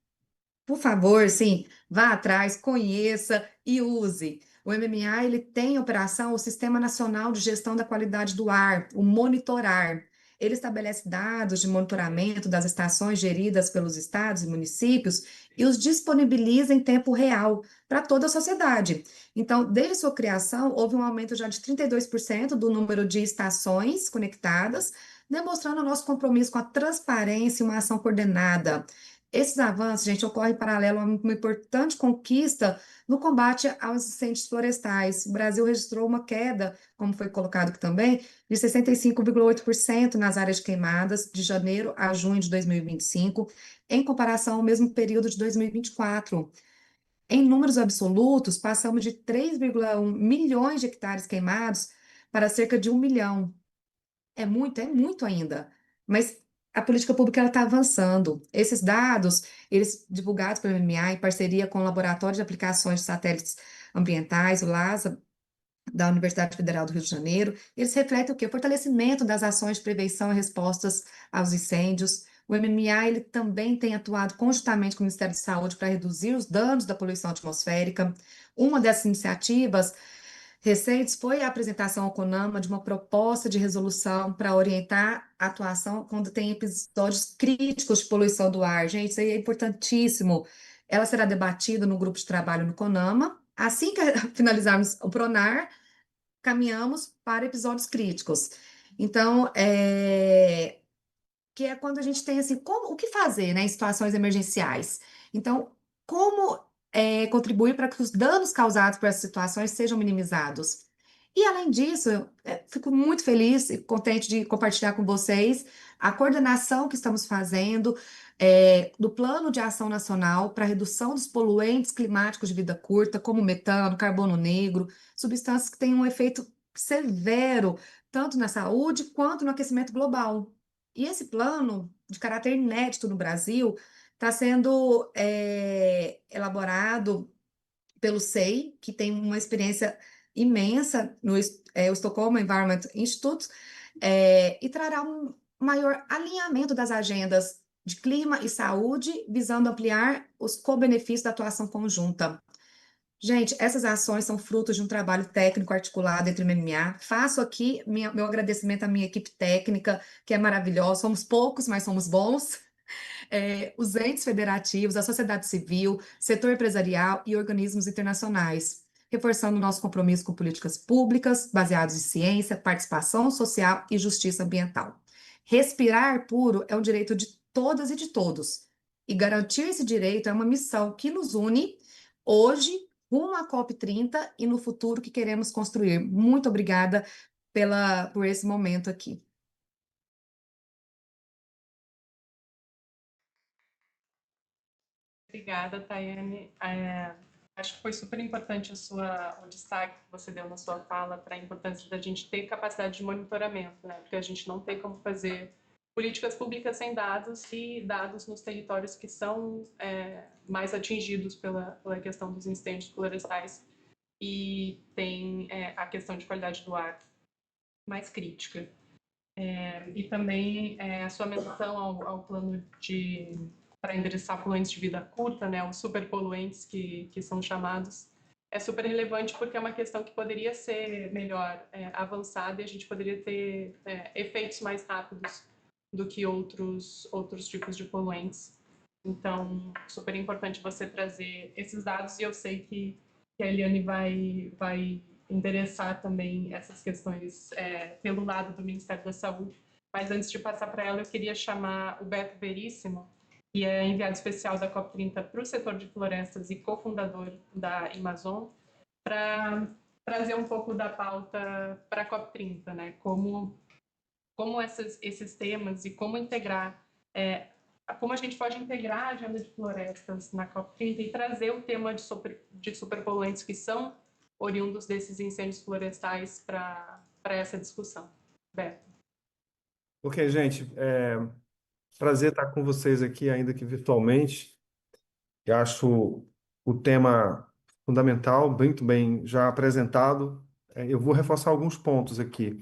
por favor, sim, vá atrás, conheça e use. O MMA ele tem em operação o Sistema Nacional de Gestão da Qualidade do Ar, o Monitorar. Ele estabelece dados de monitoramento das estações geridas pelos estados e municípios e os disponibiliza em tempo real para toda a sociedade. Então, desde sua criação, houve um aumento já de 32% do número de estações conectadas, demonstrando o nosso compromisso com a transparência e uma ação coordenada. Esses avanços, gente, ocorrem em paralelo a uma importante conquista no combate aos incêndios florestais. O Brasil registrou uma queda, como foi colocado aqui também, de 65,8% nas áreas queimadas de janeiro a junho de 2025, em comparação ao mesmo período de 2024. Em números absolutos, passamos de 3,1 milhões de hectares queimados para cerca de 1 milhão. É muito ainda, mas a política pública está avançando. Esses dados, eles divulgados pelo MMA em parceria com o Laboratório de Aplicações de Satélites Ambientais, o LASA, da Universidade Federal do Rio de Janeiro, eles refletem o quê? O fortalecimento das ações de prevenção e respostas aos incêndios. O MMA ele também tem atuado conjuntamente com o Ministério da Saúde para reduzir os danos da poluição atmosférica. Uma dessas iniciativas recentes foi a apresentação ao CONAMA de uma proposta de resolução para orientar a atuação quando tem episódios críticos de poluição do ar. Gente, isso aí é importantíssimo. Ela será debatida no grupo de trabalho no CONAMA. Assim que finalizarmos o PRONAR, caminhamos para episódios críticos. Então, que é quando a gente tem assim, o que fazer, né, em situações emergenciais. Então, como contribuir para que os danos causados por essas situações sejam minimizados. E, além disso, eu fico muito feliz e contente de compartilhar com vocês a coordenação que estamos fazendo do Plano de Ação Nacional para a Redução dos Poluentes Climáticos de Vida Curta, como metano, carbono negro, substâncias que têm um efeito severo tanto na saúde quanto no aquecimento global. E esse plano, de caráter inédito no Brasil, está sendo elaborado pelo SEI, que tem uma experiência imensa no o Stockholm Environment Institute, e trará um maior alinhamento das agendas de clima e saúde, visando ampliar os co-benefícios da atuação conjunta. Gente, essas ações são frutos de um trabalho técnico articulado entre o MMA. Faço aqui meu agradecimento à minha equipe técnica, que é maravilhosa. Somos poucos, mas somos bons. Os entes federativos, a sociedade civil, setor empresarial e organismos internacionais, reforçando o nosso compromisso com políticas públicas baseadas em ciência, participação social e justiça ambiental. Respirar puro é um direito de todas e de todos, e garantir esse direito é uma missão que nos une hoje, rumo à COP30 e no futuro que queremos construir. Muito obrigada por esse momento aqui. Obrigada, Tayane. Acho que foi super importante o destaque que você deu na sua fala para a importância da gente ter capacidade de monitoramento, né? Porque a gente não tem como fazer políticas públicas sem dados e dados nos territórios que são mais atingidos pela questão dos incêndios florestais. E tem a questão de qualidade do ar mais crítica. E também a sua menção ao plano para endereçar poluentes de vida curta, né, os superpoluentes que são chamados, é super relevante porque é uma questão que poderia ser melhor avançada e a gente poderia ter efeitos mais rápidos do que outros tipos de poluentes. Então, super importante você trazer esses dados e eu sei que a Eliane vai endereçar também essas questões pelo lado do Ministério da Saúde. Mas antes de passar para ela, eu queria chamar o Beto Veríssimo, que é enviado especial da COP30 para o setor de florestas e cofundador da Amazon, para trazer um pouco da pauta para a COP30, né? Como esses temas e como integrar, como a gente pode integrar a agenda de florestas na COP30 e trazer o tema de superpoluentes que são oriundos desses incêndios florestais para essa discussão. Beto. Ok, gente, prazer estar com vocês aqui, ainda que virtualmente. Eu acho o tema fundamental, muito bem já apresentado. Eu vou reforçar alguns pontos aqui.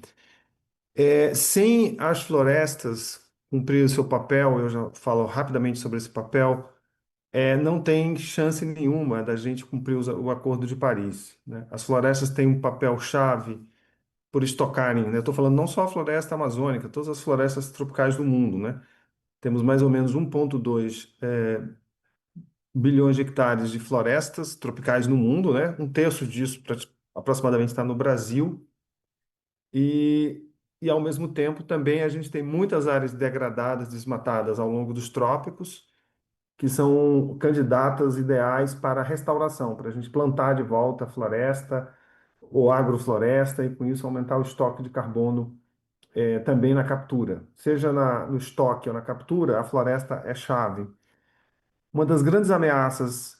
Sem as florestas cumprir o seu papel, eu já falo rapidamente sobre esse papel, não tem chance nenhuma da gente cumprir o Acordo de Paris, né? As florestas têm um papel-chave por estocarem, né? Eu estou falando não só a floresta amazônica, todas as florestas tropicais do mundo, né? Temos mais ou menos 1,2 bilhões de hectares de florestas tropicais no mundo, né? Um terço disso aproximadamente está no Brasil. E, ao mesmo tempo, também a gente tem muitas áreas degradadas, desmatadas ao longo dos trópicos, que são candidatas ideais para a restauração, para a gente plantar de volta a floresta ou agrofloresta e, com isso, aumentar o estoque de carbono também na captura. Seja no estoque ou na captura, a floresta é chave. Uma das grandes ameaças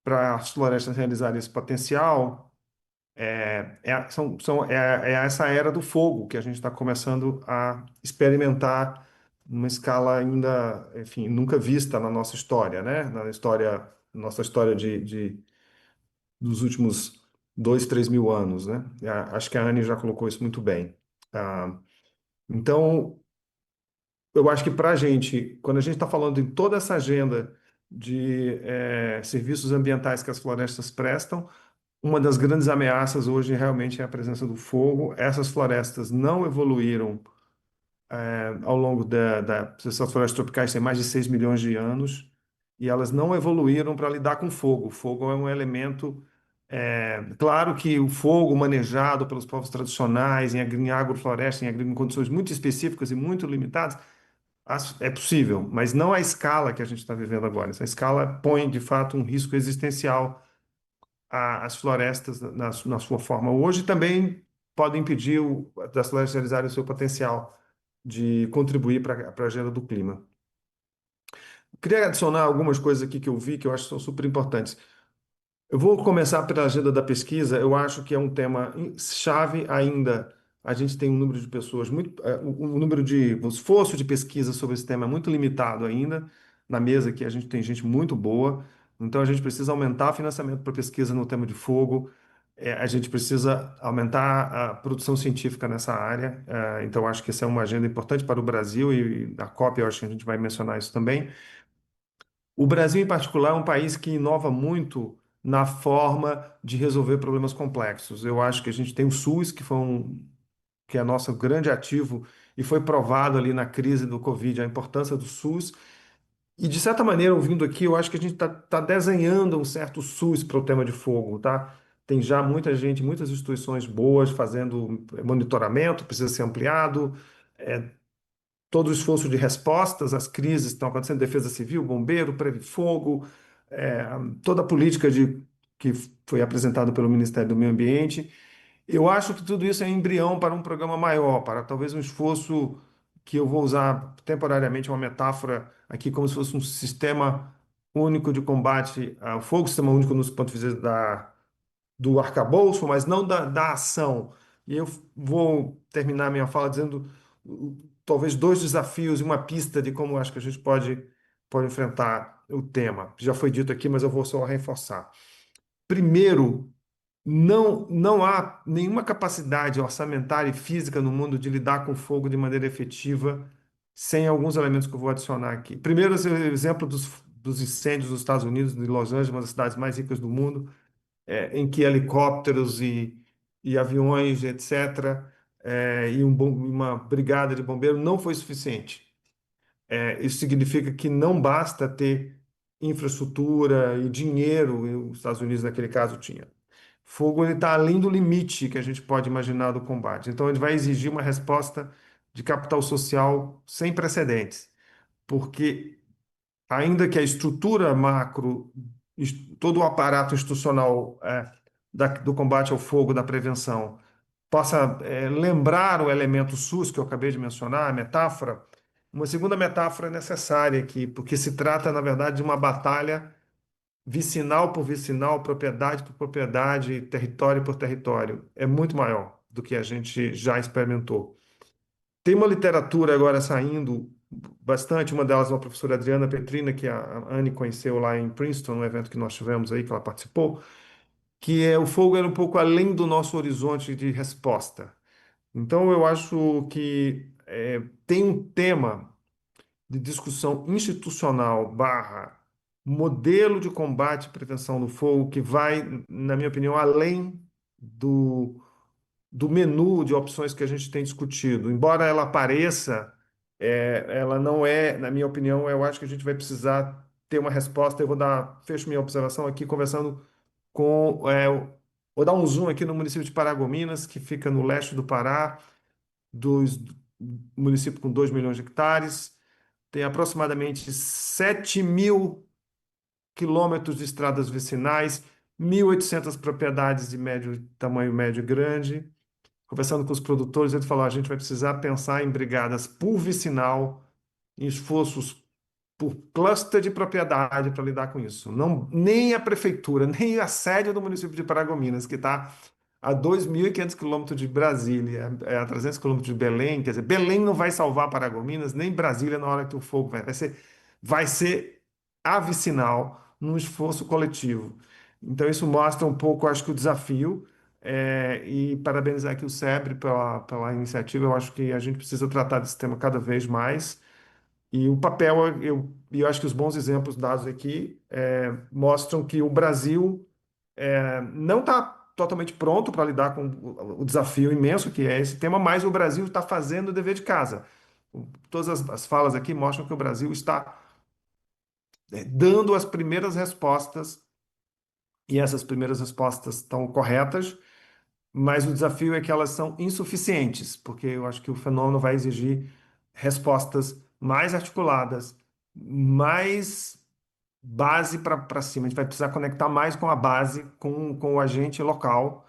para as florestas realizarem esse potencial é essa era do fogo que a gente está começando a experimentar numa escala ainda, enfim, nunca vista na nossa história, né? Nossa história dos últimos 2, 3 mil anos, né? Acho que a Anne já colocou isso muito bem. Então, eu acho que para a gente, quando a gente está falando em toda essa agenda de serviços ambientais que as florestas prestam, uma das grandes ameaças hoje realmente é a presença do fogo. Essas florestas não evoluíram ao longo essas florestas tropicais têm mais de 6 milhões de anos e elas não evoluíram para lidar com fogo. O fogo é um elemento. Claro que o fogo manejado pelos povos tradicionais em agrofloresta, em condições muito específicas e muito limitadas, é possível, mas não à escala que a gente está vivendo agora. Essa escala põe, de fato, um risco existencial às florestas na sua forma hoje, também podem impedir das florestas realizarem o seu potencial de contribuir para a agenda do clima. Queria adicionar algumas coisas aqui que eu vi que eu acho que são super importantes. Eu vou começar pela agenda da pesquisa. Eu acho que é um tema chave ainda. A gente tem um número de pessoas muito, o esforço de pesquisa sobre esse tema é muito limitado ainda. Na mesa aqui a gente tem gente muito boa. Então a gente precisa aumentar o financiamento para pesquisa no tema de fogo. A gente precisa aumentar a produção científica nessa área. Então acho que essa é uma agenda importante para o Brasil e a COP eu acho que a gente vai mencionar isso também. O Brasil, em particular, é um país que inova muito na forma de resolver problemas complexos. Eu acho que a gente tem o SUS, que é nosso grande ativo, e foi provado ali na crise do Covid a importância do SUS. E, de certa maneira, ouvindo aqui, eu acho que a gente está desenhando um certo SUS para o tema de fogo, tá? Tem já muita gente, muitas instituições boas fazendo monitoramento, precisa ser ampliado. Todo o esforço de respostas às crises que estão acontecendo, defesa civil, bombeiro, fogo, é, toda a política que foi apresentada pelo Ministério do Meio Ambiente. Eu acho que tudo isso é embrião para um programa maior, para talvez um esforço que eu vou usar temporariamente uma metáfora aqui, como se fosse um sistema único de combate ao fogo, sistema único no ponto de vista do arcabouço, mas não da ação. E eu vou terminar minha fala dizendo talvez dois desafios e uma pista de como acho que a gente pode enfrentar o tema. Já foi dito aqui, mas eu vou só reforçar. Primeiro, não há nenhuma capacidade orçamentária e física no mundo de lidar com fogo de maneira efetiva sem alguns elementos que eu vou adicionar aqui. Primeiro, esse exemplo dos incêndios dos Estados Unidos, de Los Angeles, uma das cidades mais ricas do mundo, em que helicópteros e aviões, etc., uma brigada de bombeiros não foi suficiente. Isso significa que não basta ter infraestrutura e dinheiro, e os Estados Unidos, naquele caso, tinha. Fogo está além do limite que a gente pode imaginar do combate. Então, ele vai exigir uma resposta de capital social sem precedentes, porque, ainda que a estrutura macro, todo o aparato institucional do combate ao fogo, da prevenção, possa lembrar o elemento SUS que eu acabei de mencionar, a metáfora, uma segunda metáfora é necessária aqui, porque se trata, na verdade, de uma batalha vicinal por vicinal, propriedade por propriedade, território por território. É muito maior do que a gente já experimentou. Tem uma literatura agora saindo bastante, uma delas é uma professora Adriana Petrina, que a Anne conheceu lá em Princeton, no evento que nós tivemos aí, que ela participou, que o fogo era um pouco além do nosso horizonte de resposta. Então, eu acho que tem um tema de discussão institucional barra modelo de combate e prevenção do fogo que vai, na minha opinião, além do menu de opções que a gente tem discutido. Embora ela apareça, ela não é, na minha opinião, eu acho que a gente vai precisar ter uma resposta. Eu fecho minha observação aqui conversando com, vou dar um zoom aqui no município de Paragominas, que fica no leste do Pará, município com 2 milhões de hectares, tem aproximadamente 7.000 quilômetros de estradas vicinais, 1.800 propriedades de tamanho médio e grande. Conversando com os produtores, ele falou: a gente vai precisar pensar em brigadas por vicinal, em esforços por cluster de propriedade para lidar com isso. Não, nem a prefeitura, nem a sede do município de Paragominas, que está a 2.500 quilômetros de Brasília, a 300 quilômetros de Belém, quer dizer, Belém não vai salvar Paragominas, nem Brasília na hora que o fogo vai ser a vicinal num esforço coletivo. Então, isso mostra um pouco, acho que o desafio, e parabenizar aqui o SEBRE pela iniciativa. Eu acho que a gente precisa tratar desse tema cada vez mais. E o papel, eu acho que os bons exemplos dados aqui mostram que o Brasil não está totalmente pronto para lidar com o desafio imenso que é esse tema, mas o Brasil está fazendo o dever de casa. Todas as falas aqui mostram que o Brasil está dando as primeiras respostas, e essas primeiras respostas estão corretas, mas o desafio é que elas são insuficientes, porque eu acho que o fenômeno vai exigir respostas mais articuladas, mais base para cima. A gente vai precisar conectar mais com a base, com o agente local,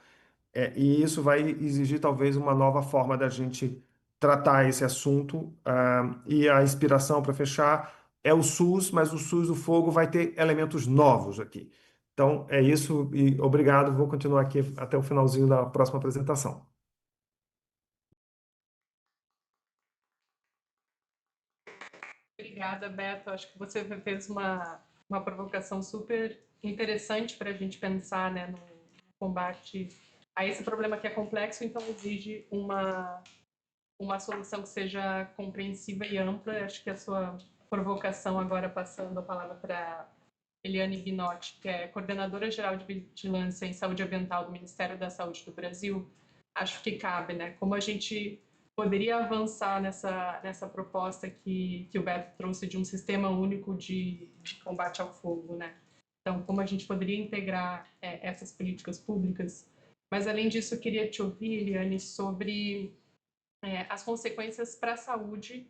e isso vai exigir talvez uma nova forma da gente tratar esse assunto. E a inspiração para fechar é o SUS, mas o SUS do fogo vai ter elementos novos aqui. Então é isso e obrigado. Vou continuar aqui até o finalzinho da próxima apresentação. Obrigada, Beto. Acho que você fez uma provocação super interessante para a gente pensar, né, no combate a esse problema que é complexo, então exige uma solução que seja compreensiva e ampla. Acho que a sua provocação, agora passando a palavra para Eliane Binotti, que é coordenadora geral de vigilância em saúde ambiental do Ministério da Saúde do Brasil, acho que cabe, né? Como a gente poderia avançar nessa proposta que o Beto trouxe de um sistema único de combate ao fogo, né? Então, como a gente poderia integrar essas políticas públicas. Mas, além disso, eu queria te ouvir, Eliane, sobre as consequências para a saúde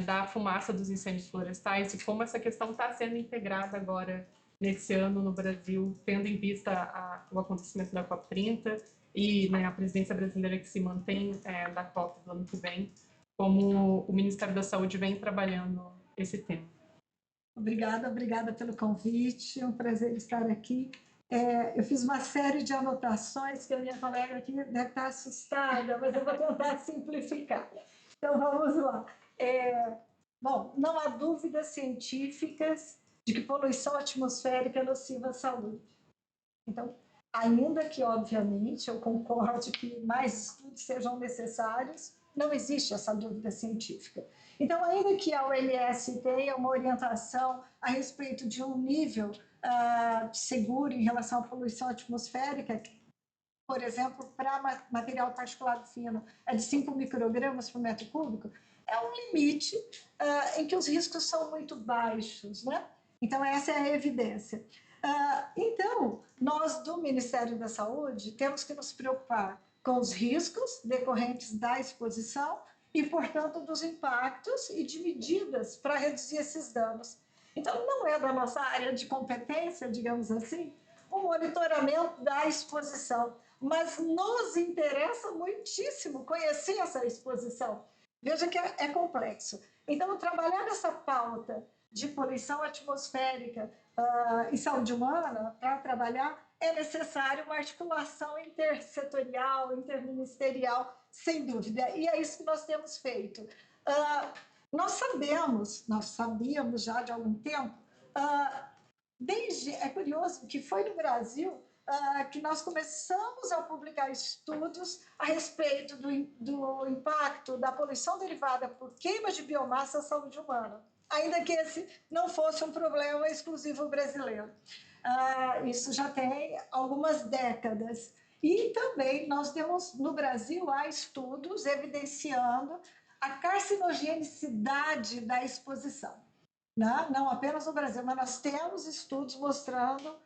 da fumaça dos incêndios florestais e como essa questão está sendo integrada agora nesse ano no Brasil, tendo em vista o acontecimento da COP30 e, né, a presidência brasileira que se mantém da COP do ano que vem, como o Ministério da Saúde vem trabalhando esse tema. Obrigada pelo convite, é um prazer estar aqui. Eu fiz uma série de anotações que a minha colega aqui deve estar assustada, mas eu vou tentar simplificar. Então, vamos lá. Bom, não há dúvidas científicas de que poluição atmosférica é nociva à saúde. Então, ainda que, obviamente, eu concordo que mais estudos sejam necessários, não existe essa dúvida científica. Então, ainda que a OMS tenha uma orientação a respeito de um nível seguro em relação à poluição atmosférica, por exemplo, para material particulado fino, é de 5 microgramas por metro cúbico, é um limite em que os riscos são muito baixos, né? Então, essa é a evidência. Então, nós do Ministério da Saúde temos que nos preocupar com os riscos decorrentes da exposição e, portanto, dos impactos e de medidas para reduzir esses danos. Então, não é da nossa área de competência, digamos assim, o monitoramento da exposição, mas nos interessa muitíssimo conhecer essa exposição. Veja que é complexo. Então, trabalhar nessa pauta de poluição atmosférica e saúde humana, para trabalhar, é necessário uma articulação intersetorial, interministerial, sem dúvida. E é isso que nós temos feito. Nós sabíamos já de algum tempo, é curioso que foi no Brasil que nós começamos a publicar estudos a respeito do impacto da poluição derivada por queima de biomassa à saúde humana, ainda que esse não fosse um problema exclusivo brasileiro. Isso já tem algumas décadas. E também nós temos, no Brasil, há estudos evidenciando a carcinogenicidade da exposição. Não apenas no Brasil, mas nós temos estudos mostrando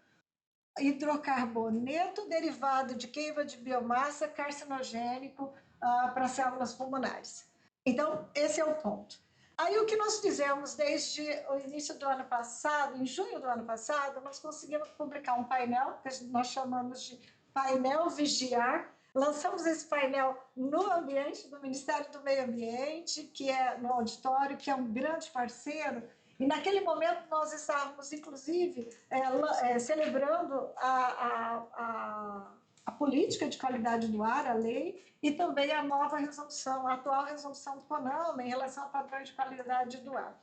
hidrocarboneto derivado de queima de biomassa carcinogênico para células pulmonares. Então, esse é o ponto. Aí, o que nós fizemos desde o início do ano passado, em junho do ano passado, nós conseguimos publicar um painel, que nós chamamos de Painel Vigiar. Lançamos esse painel no ambiente do Ministério do Meio Ambiente, que é no auditório, que é um grande parceiro. E naquele momento nós estávamos, inclusive, celebrando a política de qualidade do ar, a lei, e também a nova resolução, a atual resolução do CONAMA em relação a padrões de qualidade do ar.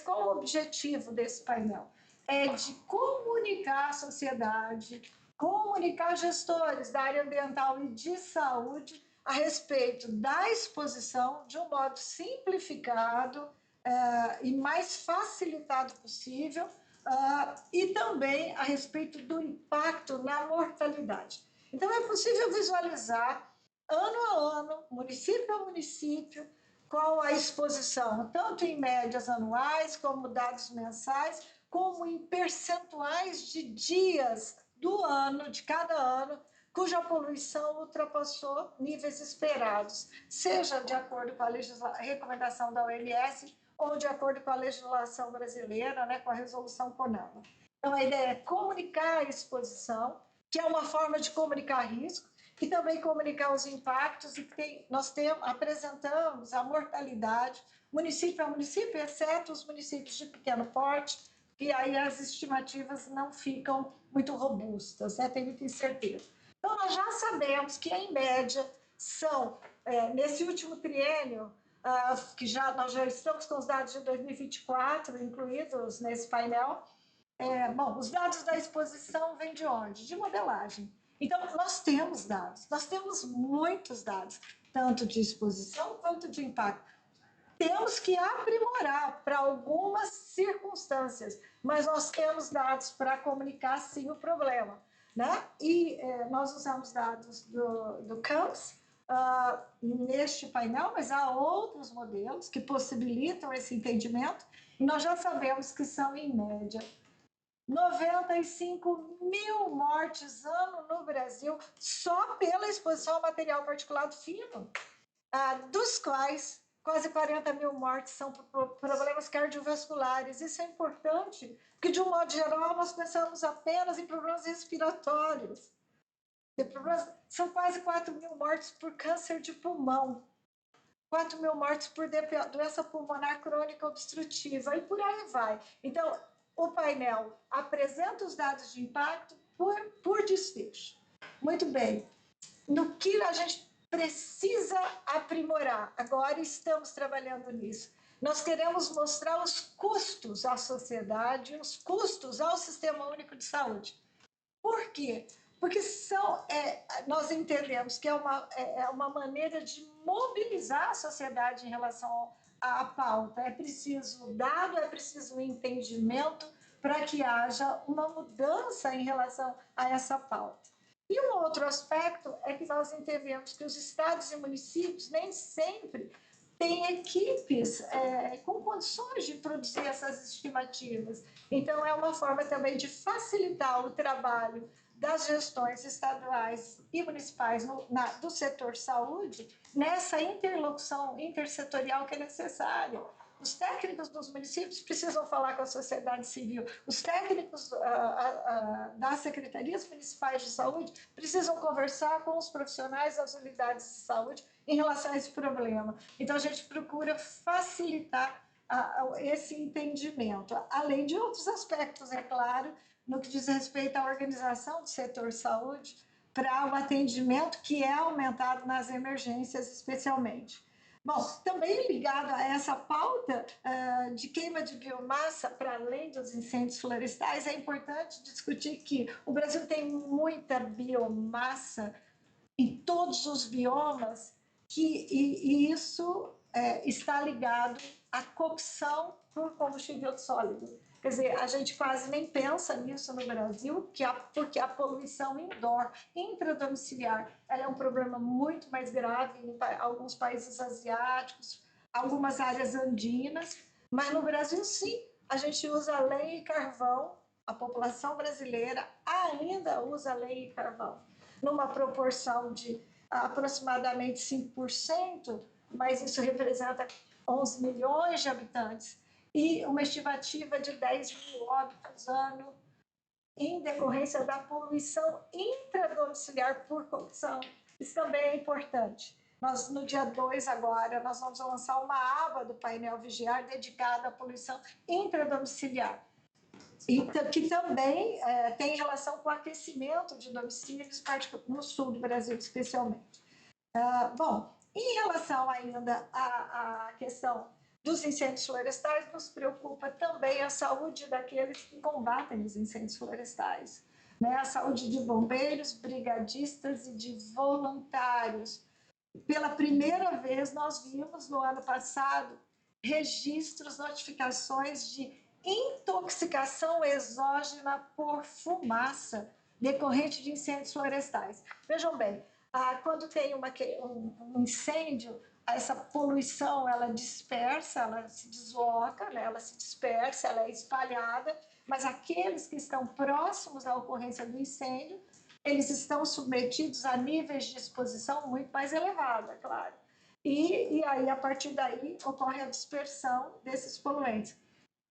Qual o objetivo desse painel? É de comunicar à sociedade, comunicar gestores da área ambiental e de saúde a respeito da exposição de um modo simplificado e mais facilitado possível, e também a respeito do impacto na mortalidade. Então, é possível visualizar, ano a ano, município a município, qual a exposição, tanto em médias anuais, como dados mensais, como em percentuais de dias do ano, de cada ano, cuja poluição ultrapassou níveis esperados, seja de acordo com a recomendação da OMS ou de acordo com a legislação brasileira, né, com a resolução CONAMA. Então, a ideia é comunicar a exposição, que é uma forma de comunicar risco, e também comunicar os impactos, e apresentamos a mortalidade, município a município, exceto os municípios de pequeno porte, que aí as estimativas não ficam muito robustas, né? Tem muita incerteza. Então, nós já sabemos que, em média, nesse último triênio, nós já estamos com os dados de 2024 incluídos nesse painel. Os dados da exposição vêm de onde? De modelagem. Então, nós temos dados, nós temos muitos dados, tanto de exposição quanto de impacto. Temos que aprimorar para algumas circunstâncias, mas nós temos dados para comunicar, sim, o problema, né? E nós usamos dados do CAMS neste painel, mas há outros modelos que possibilitam esse entendimento, e nós já sabemos que são, em média, 95 mil mortes ano no Brasil só pela exposição a material particulado fino, dos quais quase 40 mil mortes são por problemas cardiovasculares. Isso é importante, porque, de um modo geral, nós pensamos apenas em problemas respiratórios. São quase 4 mil mortes por câncer de pulmão, 4 mil mortes por doença pulmonar crônica obstrutiva, e por aí vai. Então, o painel apresenta os dados de impacto por desfecho. Muito bem. No que a gente precisa aprimorar, agora estamos trabalhando nisso. Nós queremos mostrar os custos à sociedade, os custos ao Sistema Único de Saúde. Por quê? Porque nós entendemos que é uma maneira de mobilizar a sociedade em relação à pauta. É preciso dado, é preciso um entendimento para que haja uma mudança em relação a essa pauta. E um outro aspecto é que nós entendemos que os estados e municípios nem sempre têm equipes com condições de produzir essas estimativas. Então, é uma forma também de facilitar o trabalho das gestões estaduais e municipais do setor saúde nessa interlocução intersetorial que é necessária. Os técnicos dos municípios precisam falar com a sociedade civil, os técnicos das secretarias municipais de saúde precisam conversar com os profissionais das unidades de saúde em relação a esse problema. Então, a gente procura facilitar esse entendimento, além de outros aspectos, é claro, no que diz respeito à organização do setor saúde, para o atendimento que é aumentado nas emergências, especialmente. Bom, também ligado a essa pauta de queima de biomassa, para além dos incêndios florestais, é importante discutir que o Brasil tem muita biomassa em todos os biomas, e isso está ligado à cocção por combustível sólido. Quer dizer, a gente quase nem pensa nisso no Brasil, porque a poluição indoor, intradomiciliar, ela é um problema muito mais grave em alguns países asiáticos, algumas áreas andinas, mas no Brasil, sim, a gente usa lenha e carvão, a população brasileira ainda usa lenha e carvão, numa proporção de aproximadamente 5%, mas isso representa 11 milhões de habitantes, e uma estimativa de 10 mil óbitos ano em decorrência da poluição intradomiciliar por corrupção. Isso também é importante. No dia 2 agora, nós vamos lançar uma aba do painel Vigiar dedicada à poluição intradomiciliar, que também tem relação com o aquecimento de domicílios, no sul do Brasil, especialmente. Bom, em relação ainda à questão dos incêndios florestais, nos preocupa também a saúde daqueles que combatem os incêndios florestais, né? A saúde de bombeiros, brigadistas e de voluntários. Pela primeira vez, nós vimos no ano passado registros, notificações de intoxicação exógena por fumaça decorrente de incêndios florestais. Vejam bem, quando tem um incêndio, essa poluição ela dispersa, ela se desloca, né? Ela se dispersa, ela é espalhada, mas aqueles que estão próximos à ocorrência do incêndio, eles estão submetidos a níveis de exposição muito mais elevados, é claro. E aí, a partir daí, ocorre a dispersão desses poluentes.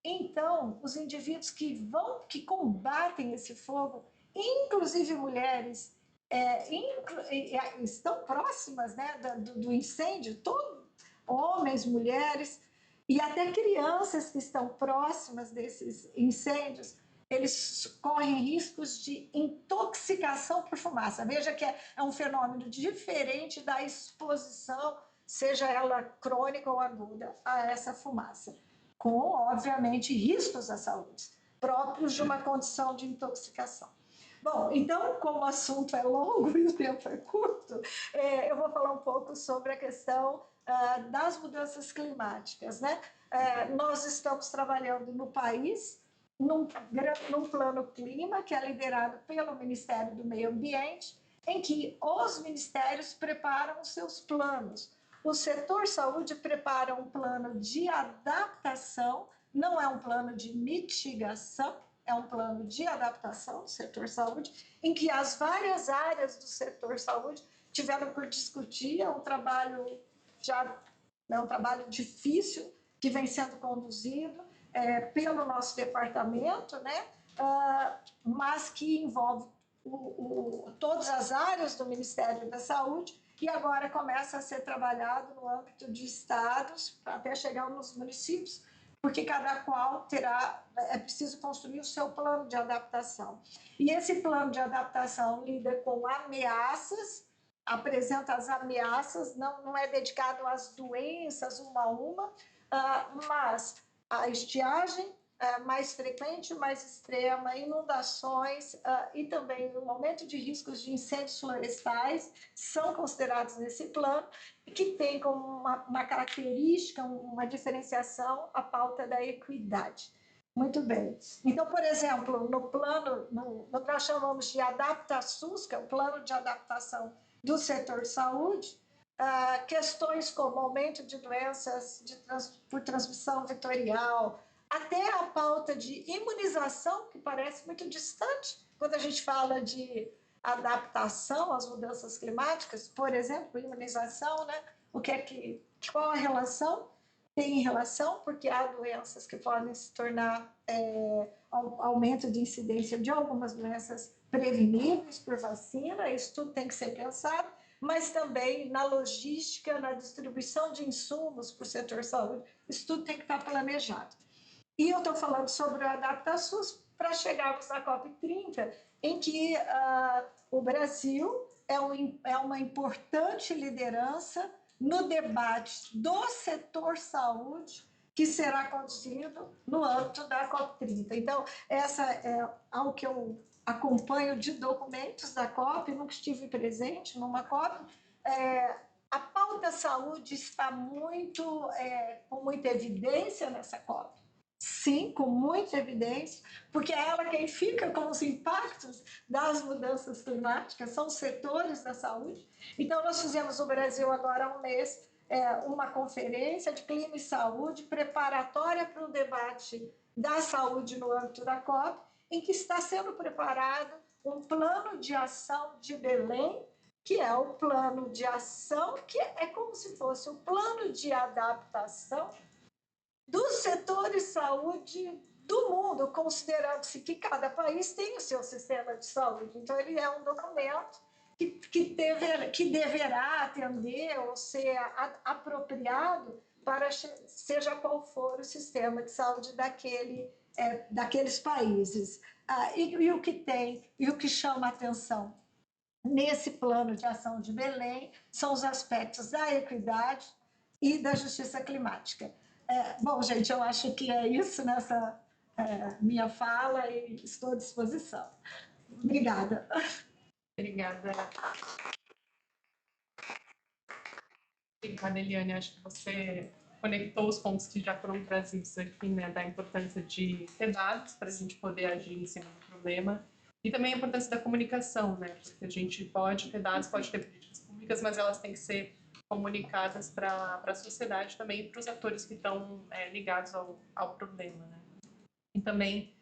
Então, os indivíduos que combatem esse fogo, inclusive mulheres, estão próximas, né, do incêndio, homens, mulheres e até crianças que estão próximas desses incêndios, eles correm riscos de intoxicação por fumaça. Veja que é um fenômeno diferente da exposição, seja ela crônica ou aguda, a essa fumaça, com, obviamente, riscos à saúde próprios de uma condição de intoxicação. Bom, então, como o assunto é longo e o tempo é curto, eu vou falar um pouco sobre a questão das mudanças climáticas, né? Nós estamos trabalhando no país num plano clima que é liderado pelo Ministério do Meio Ambiente, em que os ministérios preparam os seus planos. O setor saúde prepara um plano de adaptação, não é um plano de mitigação, é um plano de adaptação do setor saúde, em que as várias áreas do setor saúde tiveram por discutir, um trabalho difícil que vem sendo conduzido pelo nosso departamento, né? Mas que envolve todas as áreas do Ministério da Saúde, e agora começa a ser trabalhado no âmbito de estados, até chegar nos municípios, porque cada qual é preciso construir o seu plano de adaptação. E esse plano de adaptação lida com ameaças, apresenta as ameaças, não é dedicado às doenças uma a uma, mas a estiagem, mais frequente, mais extrema, inundações e também o aumento de riscos de incêndios florestais são considerados nesse plano, que tem como uma característica, uma diferenciação, a pauta da equidade. Muito bem. Então, por exemplo, no plano, no que nós chamamos de AdaptaSUS, que é o plano de adaptação do setor saúde, questões como aumento de doenças por transmissão vetorial, até a pauta de imunização, que parece muito distante quando a gente fala de adaptação às mudanças climáticas, por exemplo, imunização, né? Qual a relação? Tem relação, porque há doenças que podem se tornar aumento de incidência de algumas doenças preveníveis por vacina, isso tudo tem que ser pensado, mas também na logística, na distribuição de insumos para o setor saúde, isso tudo tem que estar planejado. E eu estou falando sobre o AdaptaSUS para chegarmos na COP30, em que o Brasil é uma importante liderança no debate do setor saúde que será conduzido no âmbito da COP30. Então, essa é algo que eu acompanho de documentos da COP, nunca estive presente numa COP. A pauta saúde está com muita evidência nessa COP. Sim, com muita evidência, porque é ela quem fica com os impactos das mudanças climáticas, são os setores da saúde. Então, nós fizemos no Brasil agora há um mês uma conferência de clima e saúde preparatória para o debate da saúde no âmbito da COP, em que está sendo preparado um plano de ação de Belém, que é o plano de ação, que é como se fosse o plano de adaptação dos setores de saúde do mundo, considerando-se que cada país tem o seu sistema de saúde. Então, ele é um documento que deverá atender ou ser apropriado para seja qual for o sistema de saúde daqueles países. E o que tem, e o que chama a atenção nesse plano de ação de Belém são os aspectos da equidade e da justiça climática. Bom, gente, eu acho que é isso nessa minha fala e estou à disposição. Obrigada. Obrigada. Obrigada, Eliane. Acho que você conectou os pontos que já foram trazidos aqui, né, da importância de ter dados para a gente poder agir em cima do problema e também a importância da comunicação, né, porque a gente pode ter dados, pode ter políticas públicas, mas elas têm que ser comunicadas para a sociedade também e para os atores que estão ligados ao problema, né. E também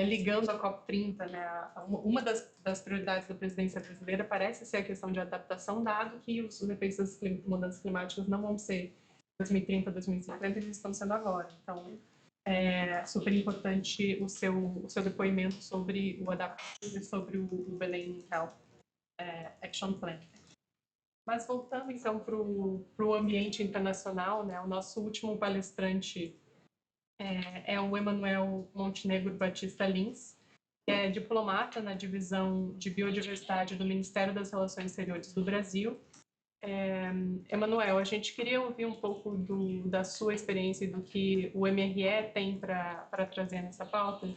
ligando a COP30, né, uma das prioridades da presidência brasileira parece ser a questão de adaptação, dado que os efeitos das mudanças climáticas não vão ser 2030, 2050, eles estão sendo agora. Então, é super importante o seu depoimento sobre o adaptativo e sobre o Belém Health Action Plan. Mas voltando então para o ambiente internacional, né, o nosso último palestrante é o Emanuel Montenegro Batista Lins, que é diplomata na divisão de biodiversidade do Ministério das Relações Exteriores do Brasil. Emanuel, a gente queria ouvir um pouco da sua experiência e do que o MRE tem para trazer nessa pauta,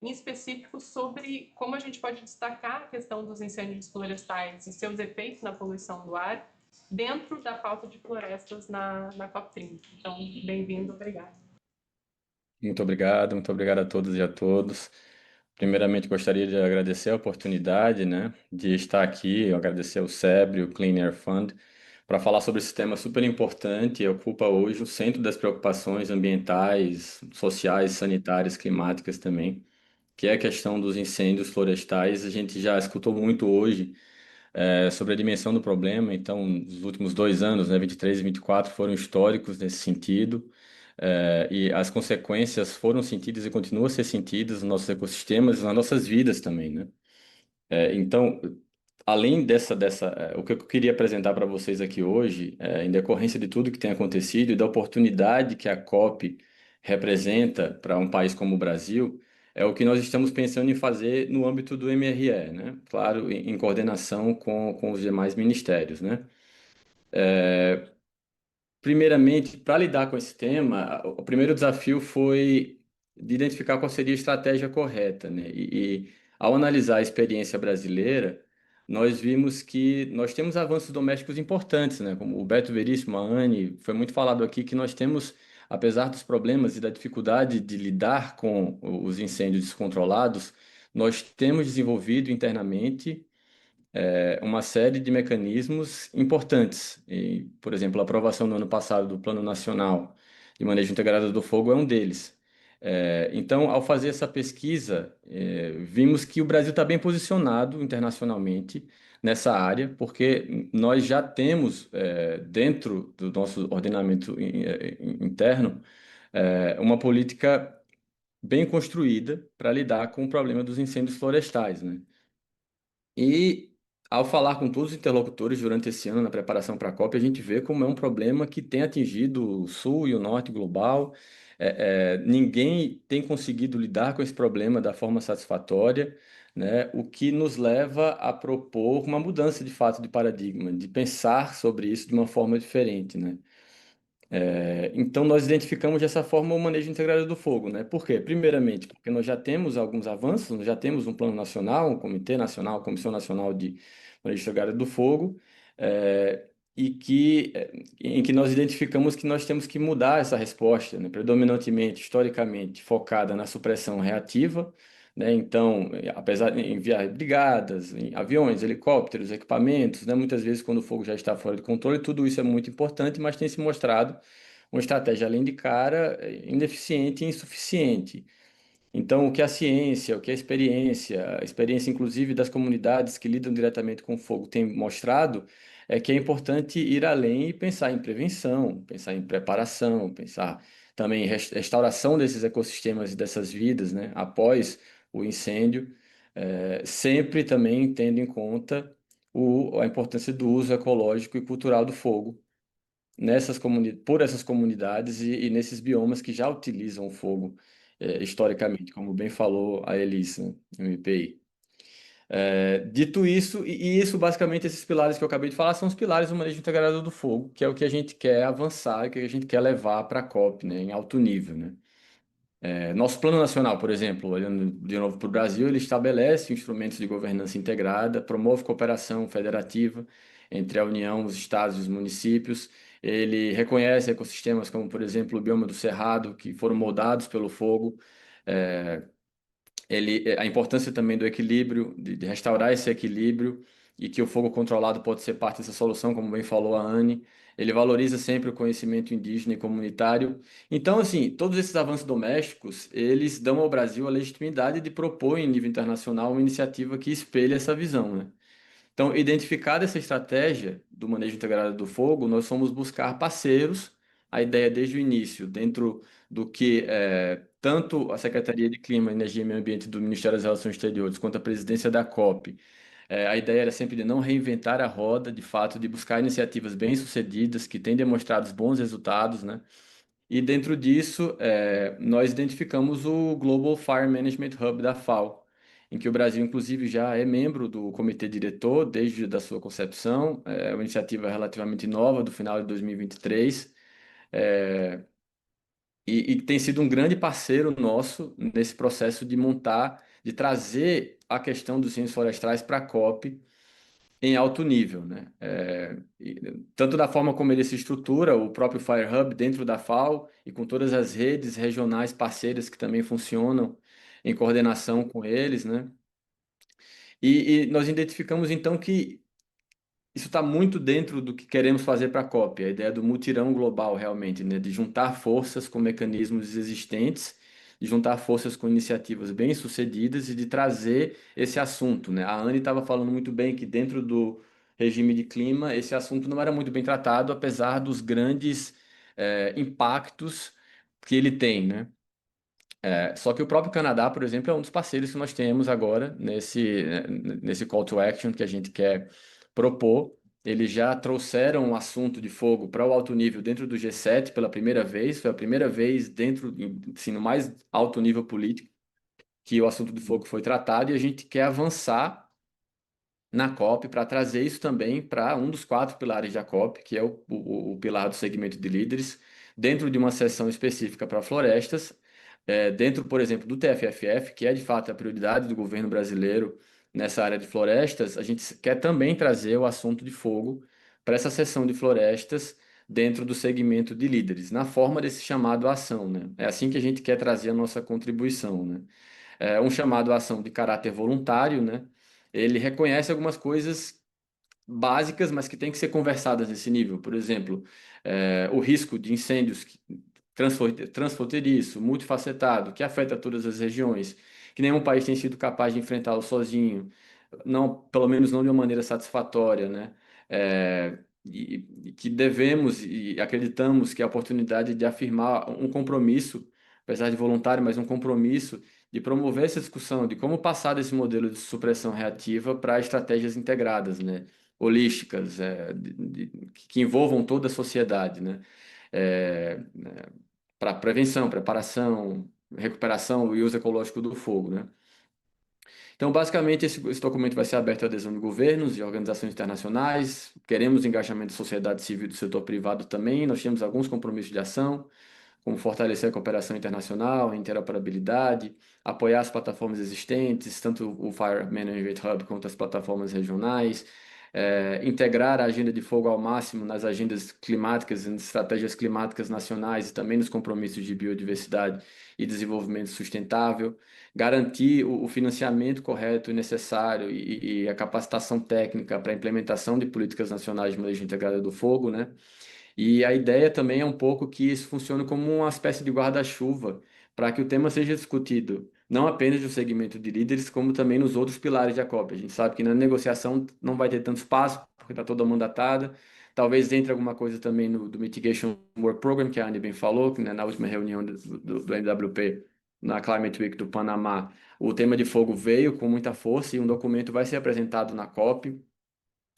em específico sobre como a gente pode destacar a questão dos incêndios florestais e seus efeitos na poluição do ar dentro da pauta de florestas na COP30. Então, bem-vindo, obrigado. Muito obrigado a todas e a todos. Primeiramente, gostaria de agradecer a oportunidade, né, de estar aqui, agradecer ao SEBRE, o Clean Air Fund, para falar sobre esse tema super importante e ocupa hoje o centro das preocupações ambientais, sociais, sanitárias, climáticas também, que é a questão dos incêndios florestais. A gente já escutou muito hoje sobre a dimensão do problema, então, os últimos 2 anos, né, 23 e 24, foram históricos nesse sentido. E as consequências foram sentidas e continuam a ser sentidas nos nossos ecossistemas e nas nossas vidas também, né? Então, além o que eu queria apresentar para vocês aqui hoje, em decorrência de tudo que tem acontecido e da oportunidade que a COP representa para um país como o Brasil, é o que nós estamos pensando em fazer no âmbito do MRE, né? Claro, em coordenação com os demais ministérios, né? Primeiramente, para lidar com esse tema, o primeiro desafio foi de identificar qual seria a estratégia correta, né? Ao analisar a experiência brasileira, nós vimos que nós temos avanços domésticos importantes, né? Como o Beto Veríssimo, a Anne, foi muito falado aqui que nós temos, apesar dos problemas e da dificuldade de lidar com os incêndios descontrolados, nós temos desenvolvido internamente uma série de mecanismos importantes. E, por exemplo, a aprovação no ano passado do Plano Nacional de Manejo Integrado do Fogo é um deles. Então, ao fazer essa pesquisa, vimos que o Brasil está bem posicionado internacionalmente nessa área, porque nós já temos, dentro do nosso ordenamento interno, uma política bem construída para lidar com o problema dos incêndios florestais, né? E ao falar com todos os interlocutores durante esse ano na preparação para a COP, a gente vê como é um problema que tem atingido o sul e o norte global. Ninguém tem conseguido lidar com esse problema da forma satisfatória, né? O que nos leva a propor uma mudança de fato de paradigma, de pensar sobre isso de uma forma diferente, né? Então, nós identificamos dessa forma o manejo integrado do fogo, né? Por quê? Primeiramente, porque nós já temos alguns avanços, nós já temos um plano nacional, um comitê nacional, Comissão Nacional de Manejo Integrado do Fogo, eh, em que nós identificamos que nós temos que mudar essa resposta, né? Predominantemente, historicamente, focada na supressão reativa, né? Então, apesar de enviar brigadas, em aviões, helicópteros, equipamentos, né? Muitas vezes quando o fogo já está fora de controle, tudo isso é muito importante, mas tem se mostrado uma estratégia, além de cara, ineficiente e insuficiente. Então, o que a ciência, o que a experiência inclusive das comunidades que lidam diretamente com o fogo tem mostrado, é que é importante ir além e pensar em prevenção, pensar em preparação, pensar também em restauração desses ecossistemas e dessas vidas, né, após o incêndio, sempre também tendo em conta a importância do uso ecológico e cultural do fogo por essas comunidades e nesses biomas que já utilizam o fogo historicamente, como bem falou a Elissa, né, MPI. Dito isso, e isso basicamente, esses pilares que eu acabei de falar, são os pilares do manejo integrado do fogo, que é o que a gente quer avançar, que a gente quer levar para a COP, né, em alto nível, né? Nosso Plano Nacional, por exemplo, olhando de novo para o Brasil, ele estabelece instrumentos de governança integrada, promove cooperação federativa entre a União, os estados e os municípios. Ele reconhece ecossistemas como, por exemplo, o bioma do Cerrado, que foram moldados pelo fogo. É, a importância também do equilíbrio, de restaurar esse equilíbrio e que o fogo controlado pode ser parte dessa solução, como bem falou a Anne. Ele valoriza sempre o conhecimento indígena e comunitário. Então, assim, todos esses avanços domésticos, eles dão ao Brasil a legitimidade de propor em nível internacional uma iniciativa que espelhe essa visão, né? Então, identificada essa estratégia do manejo integrado do fogo, nós fomos buscar parceiros. A ideia desde o início, dentro do que tanto a Secretaria de Clima, Energia e Meio Ambiente do Ministério das Relações Exteriores, quanto a presidência da COP, a ideia era sempre de não reinventar a roda, de fato, de buscar iniciativas bem-sucedidas, que têm demonstrado bons resultados, né? E dentro disso, nós identificamos o Global Fire Management Hub da FAO, em que o Brasil, inclusive, já é membro do comitê diretor desde a sua concepção. É uma iniciativa relativamente nova, do final de 2023, é, e tem sido um grande parceiro nosso nesse processo de montar, de trazer a questão dos incêndios florestais para a COP, em alto nível, né? Tanto da forma como ele se estrutura, o próprio Fire Hub dentro da FAO e com todas as redes regionais parceiras que também funcionam em coordenação com eles, né? E nós identificamos então que isso está muito dentro do que queremos fazer para a COP, a ideia do mutirão global realmente, né? De juntar forças com mecanismos existentes, de juntar forças com iniciativas bem-sucedidas e de trazer esse assunto, né? A Anne estava falando muito bem que dentro do regime de clima esse assunto não era muito bem tratado, apesar dos grandes impactos que ele tem, né? Só que o próprio Canadá, por exemplo, é um dos parceiros que nós temos agora nesse call to action que a gente quer propor. Eles já trouxeram o assunto de fogo para o alto nível dentro do G7 pela primeira vez. Foi a primeira vez dentro, assim, no mais alto nível político que o assunto do fogo foi tratado e a gente quer avançar na COP para trazer isso também para um dos 4 pilares da COP, que é o pilar do segmento de líderes, dentro de uma seção específica para florestas, dentro, por exemplo, do TFFF, que é de fato a prioridade do governo brasileiro nessa área de florestas, a gente quer também trazer o assunto de fogo para essa seção de florestas dentro do segmento de líderes, na forma desse chamado à ação, né? É assim que a gente quer trazer a nossa contribuição, né? É um chamado à ação de caráter voluntário, né? Ele reconhece algumas coisas básicas, mas que têm que ser conversadas nesse nível. Por exemplo, o risco de incêndios transfronteiriço, multifacetado, que afeta todas as regiões, que nenhum país tem sido capaz de enfrentá-lo sozinho, não, pelo menos não de uma maneira satisfatória, né? E que devemos e acreditamos que a oportunidade de afirmar um compromisso, apesar de voluntário, mas um compromisso de promover essa discussão de como passar desse modelo de supressão reativa para estratégias integradas, né? Holísticas, que envolvam toda a sociedade, né? Para prevenção, preparação, recuperação e uso ecológico do fogo, né? Então, basicamente, esse documento vai ser aberto à adesão de governos e organizações internacionais. Queremos engajamento da sociedade civil e do setor privado também. Nós temos alguns compromissos de ação, como fortalecer a cooperação internacional, a interoperabilidade, apoiar as plataformas existentes, tanto o Fire Management Hub quanto as plataformas regionais, integrar a agenda de fogo ao máximo nas agendas climáticas e nas estratégias climáticas nacionais e também nos compromissos de biodiversidade e desenvolvimento sustentável, garantir o financiamento correto e necessário e a capacitação técnica para a implementação de políticas nacionais de manejo integrada do fogo, né? E a ideia também é um pouco que isso funcione como uma espécie de guarda-chuva para que o tema seja discutido, não apenas no segmento de líderes, como também nos outros pilares da COP. A gente sabe que na negociação não vai ter tanto espaço, porque está toda mandatada. Talvez entre alguma coisa também do Mitigation Work Program, que a Anne bem falou, que, né, na última reunião do MWP, na Climate Week do Panamá, o tema de fogo veio com muita força e um documento vai ser apresentado na COP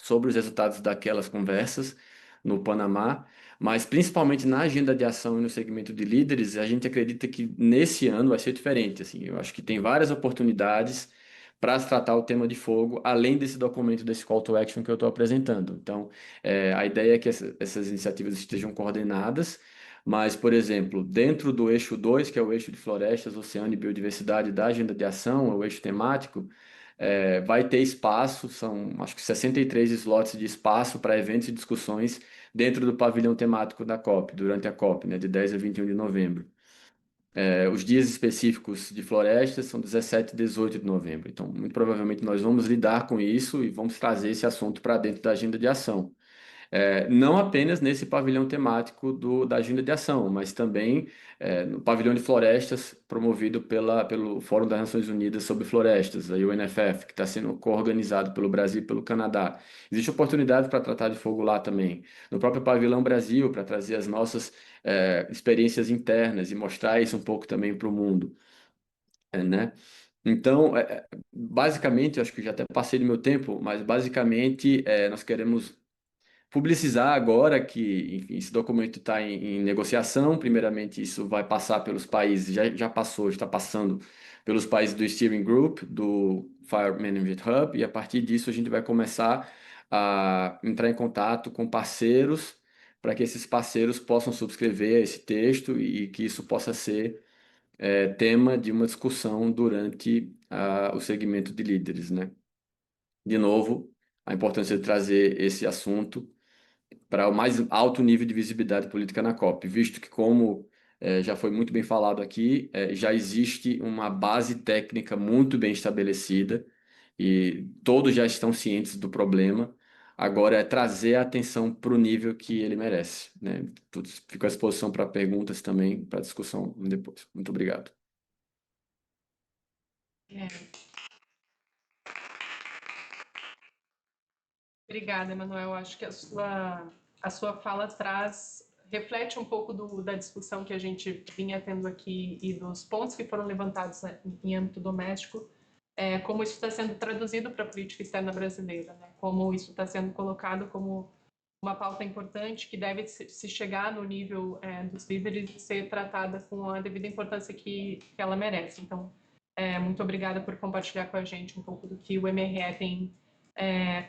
sobre os resultados daquelas conversas no Panamá, mas principalmente na agenda de ação e no segmento de líderes, a gente acredita que nesse ano vai ser diferente, assim, eu acho que tem várias oportunidades para se tratar o tema de fogo, além desse documento, desse call to action que eu estou apresentando. Então, a ideia é que essas iniciativas estejam coordenadas, mas, por exemplo, dentro do eixo 2, que é o eixo de florestas, oceano e biodiversidade da agenda de ação, é o eixo temático, vai ter espaço, são acho que 63 slots de espaço para eventos e discussões dentro do pavilhão temático da COP, durante a COP, né, de 10 a 21 de novembro. Os dias específicos de florestas são 17 e 18 de novembro. Então, muito provavelmente nós vamos lidar com isso e vamos trazer esse assunto para dentro da agenda de ação. Não apenas nesse pavilhão temático da agenda de ação, mas também no pavilhão de florestas promovido pelo Fórum das Nações Unidas sobre Florestas, a UNFF, que está sendo coorganizado pelo Brasil e pelo Canadá. Existe oportunidade para tratar de fogo lá também. No próprio pavilhão Brasil, para trazer as nossas experiências internas e mostrar isso um pouco também para o mundo, né? Então, basicamente, eu acho que já até passei do meu tempo, mas basicamente nós queremos publicizar agora que, enfim, esse documento está em negociação. Primeiramente, isso vai passar pelos países, já passou, está passando pelos países do Steering Group, do Fire Management Hub, e a partir disso a gente vai começar a entrar em contato com parceiros para que esses parceiros possam subscrever esse texto e que isso possa ser tema de uma discussão durante o segmento de líderes, né? De novo, a importância de trazer esse assunto para o mais alto nível de visibilidade política na COP, visto que, como já foi muito bem falado aqui, já existe uma base técnica muito bem estabelecida e todos já estão cientes do problema. Agora é trazer a atenção para o nível que ele merece, né? Fico à disposição para perguntas também, para discussão depois. Muito obrigado. Obrigada, Emanuel. Acho que a sua fala reflete um pouco da discussão que a gente vinha tendo aqui e dos pontos que foram levantados, né, em âmbito doméstico, como isso está sendo traduzido para a política externa brasileira, né? Como isso está sendo colocado como uma pauta importante que deve se chegar no nível dos líderes e ser tratada com a devida importância que ela merece. Então, muito obrigada por compartilhar com a gente um pouco do que o MRE tem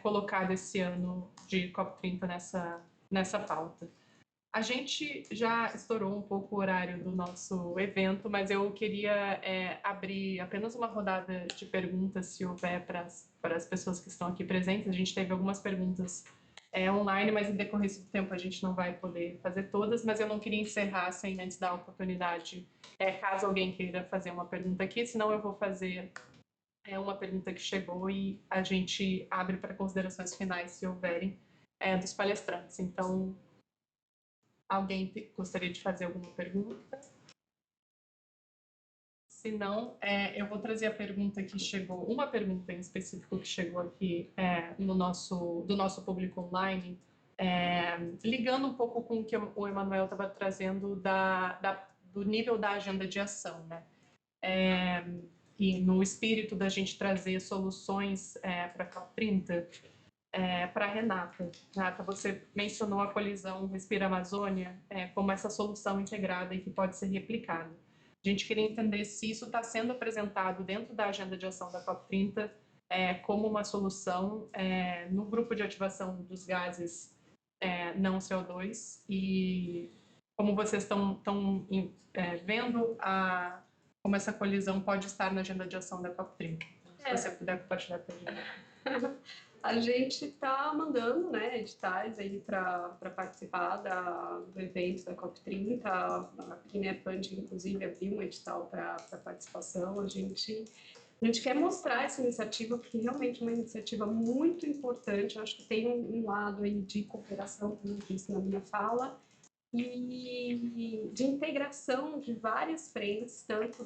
colocado esse ano de COP30 nessa pauta. A gente já estourou um pouco o horário do nosso evento, mas eu queria abrir apenas uma rodada de perguntas, se houver, para as pessoas que estão aqui presentes. A gente teve algumas perguntas online, mas em decorrência do tempo a gente não vai poder fazer todas, mas eu não queria encerrar sem antes dar a oportunidade, caso alguém queira fazer uma pergunta aqui, senão eu vou fazer uma pergunta que chegou e a gente abre para considerações finais, se houverem, dos palestrantes. Então, alguém gostaria de fazer alguma pergunta? Se não, eu vou trazer a pergunta que chegou, uma pergunta em específico que chegou aqui do nosso público online, ligando um pouco com o que o Emanuel estava trazendo do nível da agenda de ação, né? E no espírito da gente trazer soluções para a COP30, para a Renata. Renata, você mencionou a colisão Respira Amazônia como essa solução integrada e que pode ser replicada. A gente queria entender se isso está sendo apresentado dentro da agenda de ação da COP30 como uma solução no grupo de ativação dos gases não CO2 e como vocês estão vendo como essa colisão pode estar na agenda de ação da COP30. Se você puder compartilhar com a gente. A gente está mandando, né, editais aí para participar do evento da COP30. A Clean Fund, inclusive, abriu um edital para participação. A gente quer mostrar essa iniciativa, porque realmente é uma iniciativa muito importante. Eu acho que tem um lado aí de cooperação, como eu disse na minha fala, e de integração de várias frentes, tanto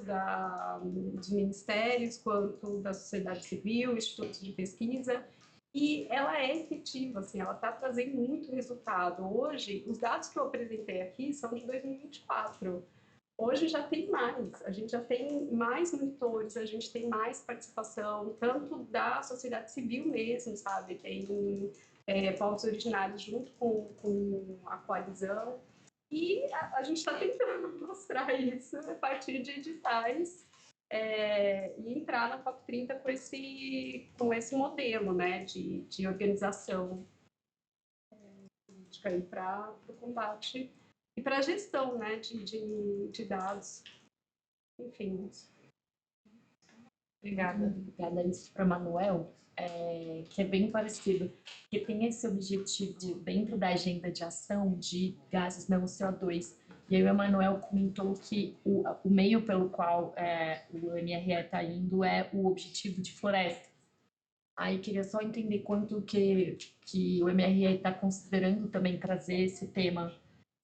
dos ministérios quanto da sociedade civil, institutos de pesquisa. E ela é efetiva, assim, ela está trazendo muito resultado. Hoje, os dados que eu apresentei aqui são de 2024. Hoje já tem mais, a gente já tem mais monitores, a gente tem mais participação, tanto da sociedade civil mesmo, sabe? Tem povos originários junto com a coalizão. E a gente está tentando mostrar isso a partir de editais e entrar na COP30 com esse modelo, né, de organização política para o combate e para a gestão, né, de dados. Enfim. Obrigada. Obrigada. Isso para Manuel, que é bem parecido, que tem esse objetivo dentro da agenda de ação de gases não CO2. E aí o Emanuel comentou que o meio pelo qual o MRE está indo é o objetivo de floresta. Aí queria só entender quanto que o MRE está considerando também trazer esse tema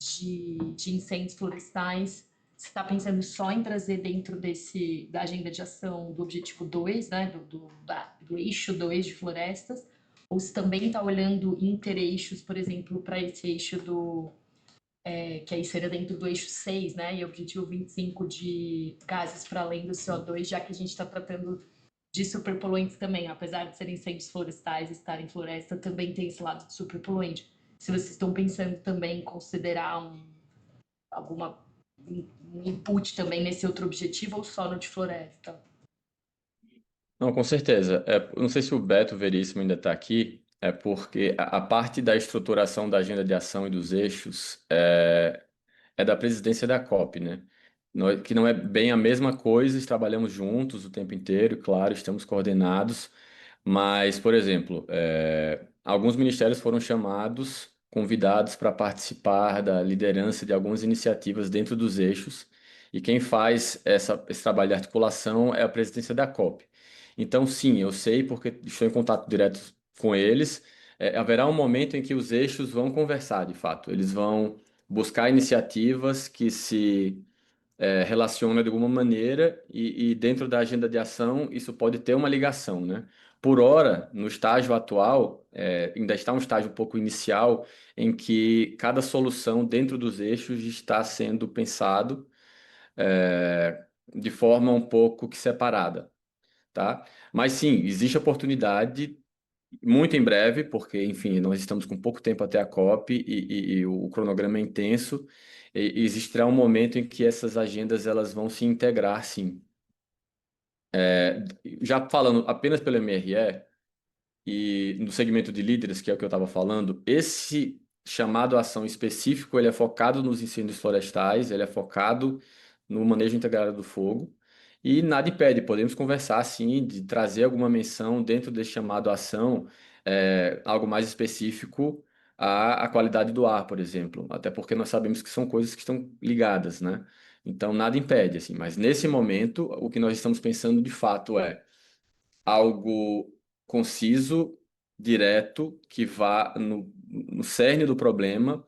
de incêndios florestais. Você está pensando só em trazer dentro da agenda de ação do objetivo 2, né, do eixo 2 de florestas, ou se também está olhando intereixos, por exemplo, para esse eixo que aí seria dentro do eixo 6, né, e objetivo 25 de gases para além do CO2, já que a gente está tratando de superpoluentes também, apesar de serem incêndios florestais, estar em floresta, também tem esse lado de superpoluente. Se vocês estão pensando também em considerar um input também nesse outro objetivo ou só no de floresta? Não, com certeza. Eu não sei se o Beto Veríssimo ainda está aqui, porque a parte da estruturação da agenda de ação e dos eixos é da presidência da COP, né? Que não é bem a mesma coisa, trabalhamos juntos o tempo inteiro, claro, estamos coordenados, mas, por exemplo, alguns ministérios foram chamados, convidados para participar da liderança de algumas iniciativas dentro dos eixos, e quem faz esse trabalho de articulação é a presidência da COP. Então, sim, eu sei porque estou em contato direto com eles. Haverá um momento em que os eixos vão conversar, de fato. Eles vão buscar iniciativas que se relacionam de alguma maneira e dentro da agenda de ação isso pode ter uma ligação, né? Por hora, no estágio atual, ainda está um estágio um pouco inicial em que cada solução dentro dos eixos está sendo pensado de forma um pouco que separada, tá? Mas sim, existe oportunidade muito em breve, porque, enfim, nós estamos com pouco tempo até a COP e o cronograma é intenso, e existirá um momento em que essas agendas elas vão se integrar, sim. Já falando apenas pelo MRE e no segmento de líderes, que é o que eu estava falando, esse chamado à ação específico, ele é focado nos incêndios florestais, ele é focado no manejo integrado do fogo. E nada impede, podemos conversar sim, de trazer alguma menção dentro desse chamado à ação, algo mais específico à qualidade do ar, por exemplo. Até porque nós sabemos que são coisas que estão ligadas, né? Então nada impede, assim. Mas nesse momento, o que nós estamos pensando de fato é algo conciso, direto, que vá no cerne do problema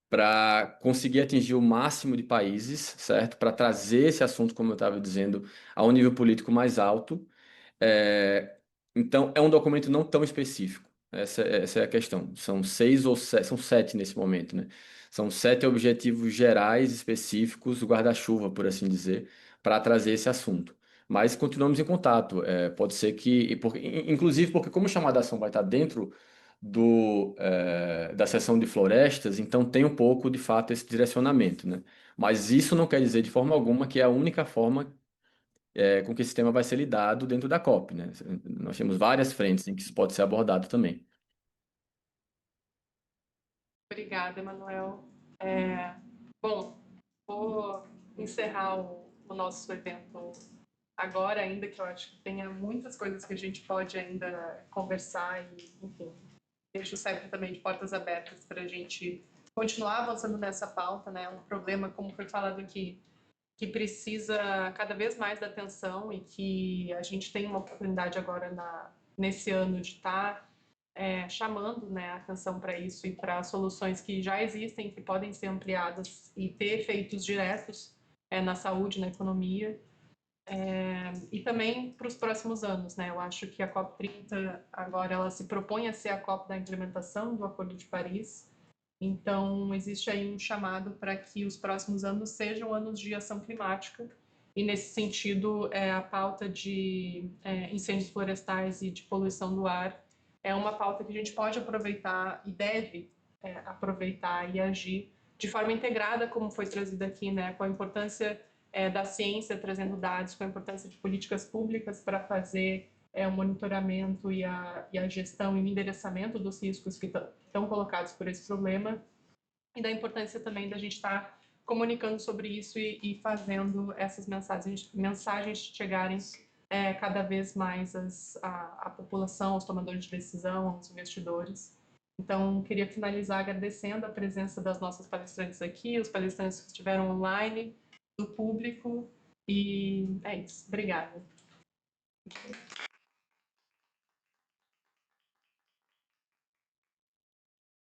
para conseguir atingir o máximo de países, certo? Para trazer esse assunto, como eu estava dizendo, a um nível político mais alto. É, então, é um documento não tão específico. Essa é a questão. São 6 ou 7, são 7 nesse momento, né? São 7 objetivos gerais específicos, o guarda-chuva, por assim dizer, para trazer esse assunto. Mas continuamos em contato. Pode ser que, inclusive porque como a chamada ação vai estar dentro da seção de florestas, então tem um pouco, de fato, esse direcionamento, né? Mas isso não quer dizer de forma alguma que é a única forma com que esse tema vai ser lidado dentro da COP, né? Nós temos várias frentes em que isso pode ser abordado também. Obrigada, Emanuel. Bom, vou encerrar o nosso evento agora, ainda que eu acho que tenha muitas coisas que a gente pode ainda conversar e, enfim, deixo sempre também de portas abertas para a gente continuar avançando nessa pauta, né? É um problema, como foi falado aqui, que precisa cada vez mais da atenção e que a gente tem uma oportunidade agora nesse ano de estar chamando, né, a atenção para isso e para soluções que já existem, que podem ser ampliadas e ter efeitos diretos na saúde, na economia. E também para os próximos anos, né? Eu acho que a COP30 agora ela se propõe a ser a COP da implementação do Acordo de Paris. Então existe aí um chamado para que os próximos anos sejam anos de ação climática. E nesse sentido, a pauta de incêndios florestais e de poluição do ar é uma pauta que a gente pode aproveitar e deve aproveitar e agir de forma integrada, como foi trazido aqui, né? Com a importância da ciência trazendo dados, com a importância de políticas públicas para fazer o monitoramento e a gestão e o endereçamento dos riscos que estão colocados por esse problema, e da importância também da gente estar comunicando sobre isso e fazendo essas mensagens chegarem cada vez mais à população, aos tomadores de decisão, aos investidores. Então, queria finalizar agradecendo a presença das nossas palestrantes aqui, os palestrantes que estiveram online, do público, e é isso. Obrigada.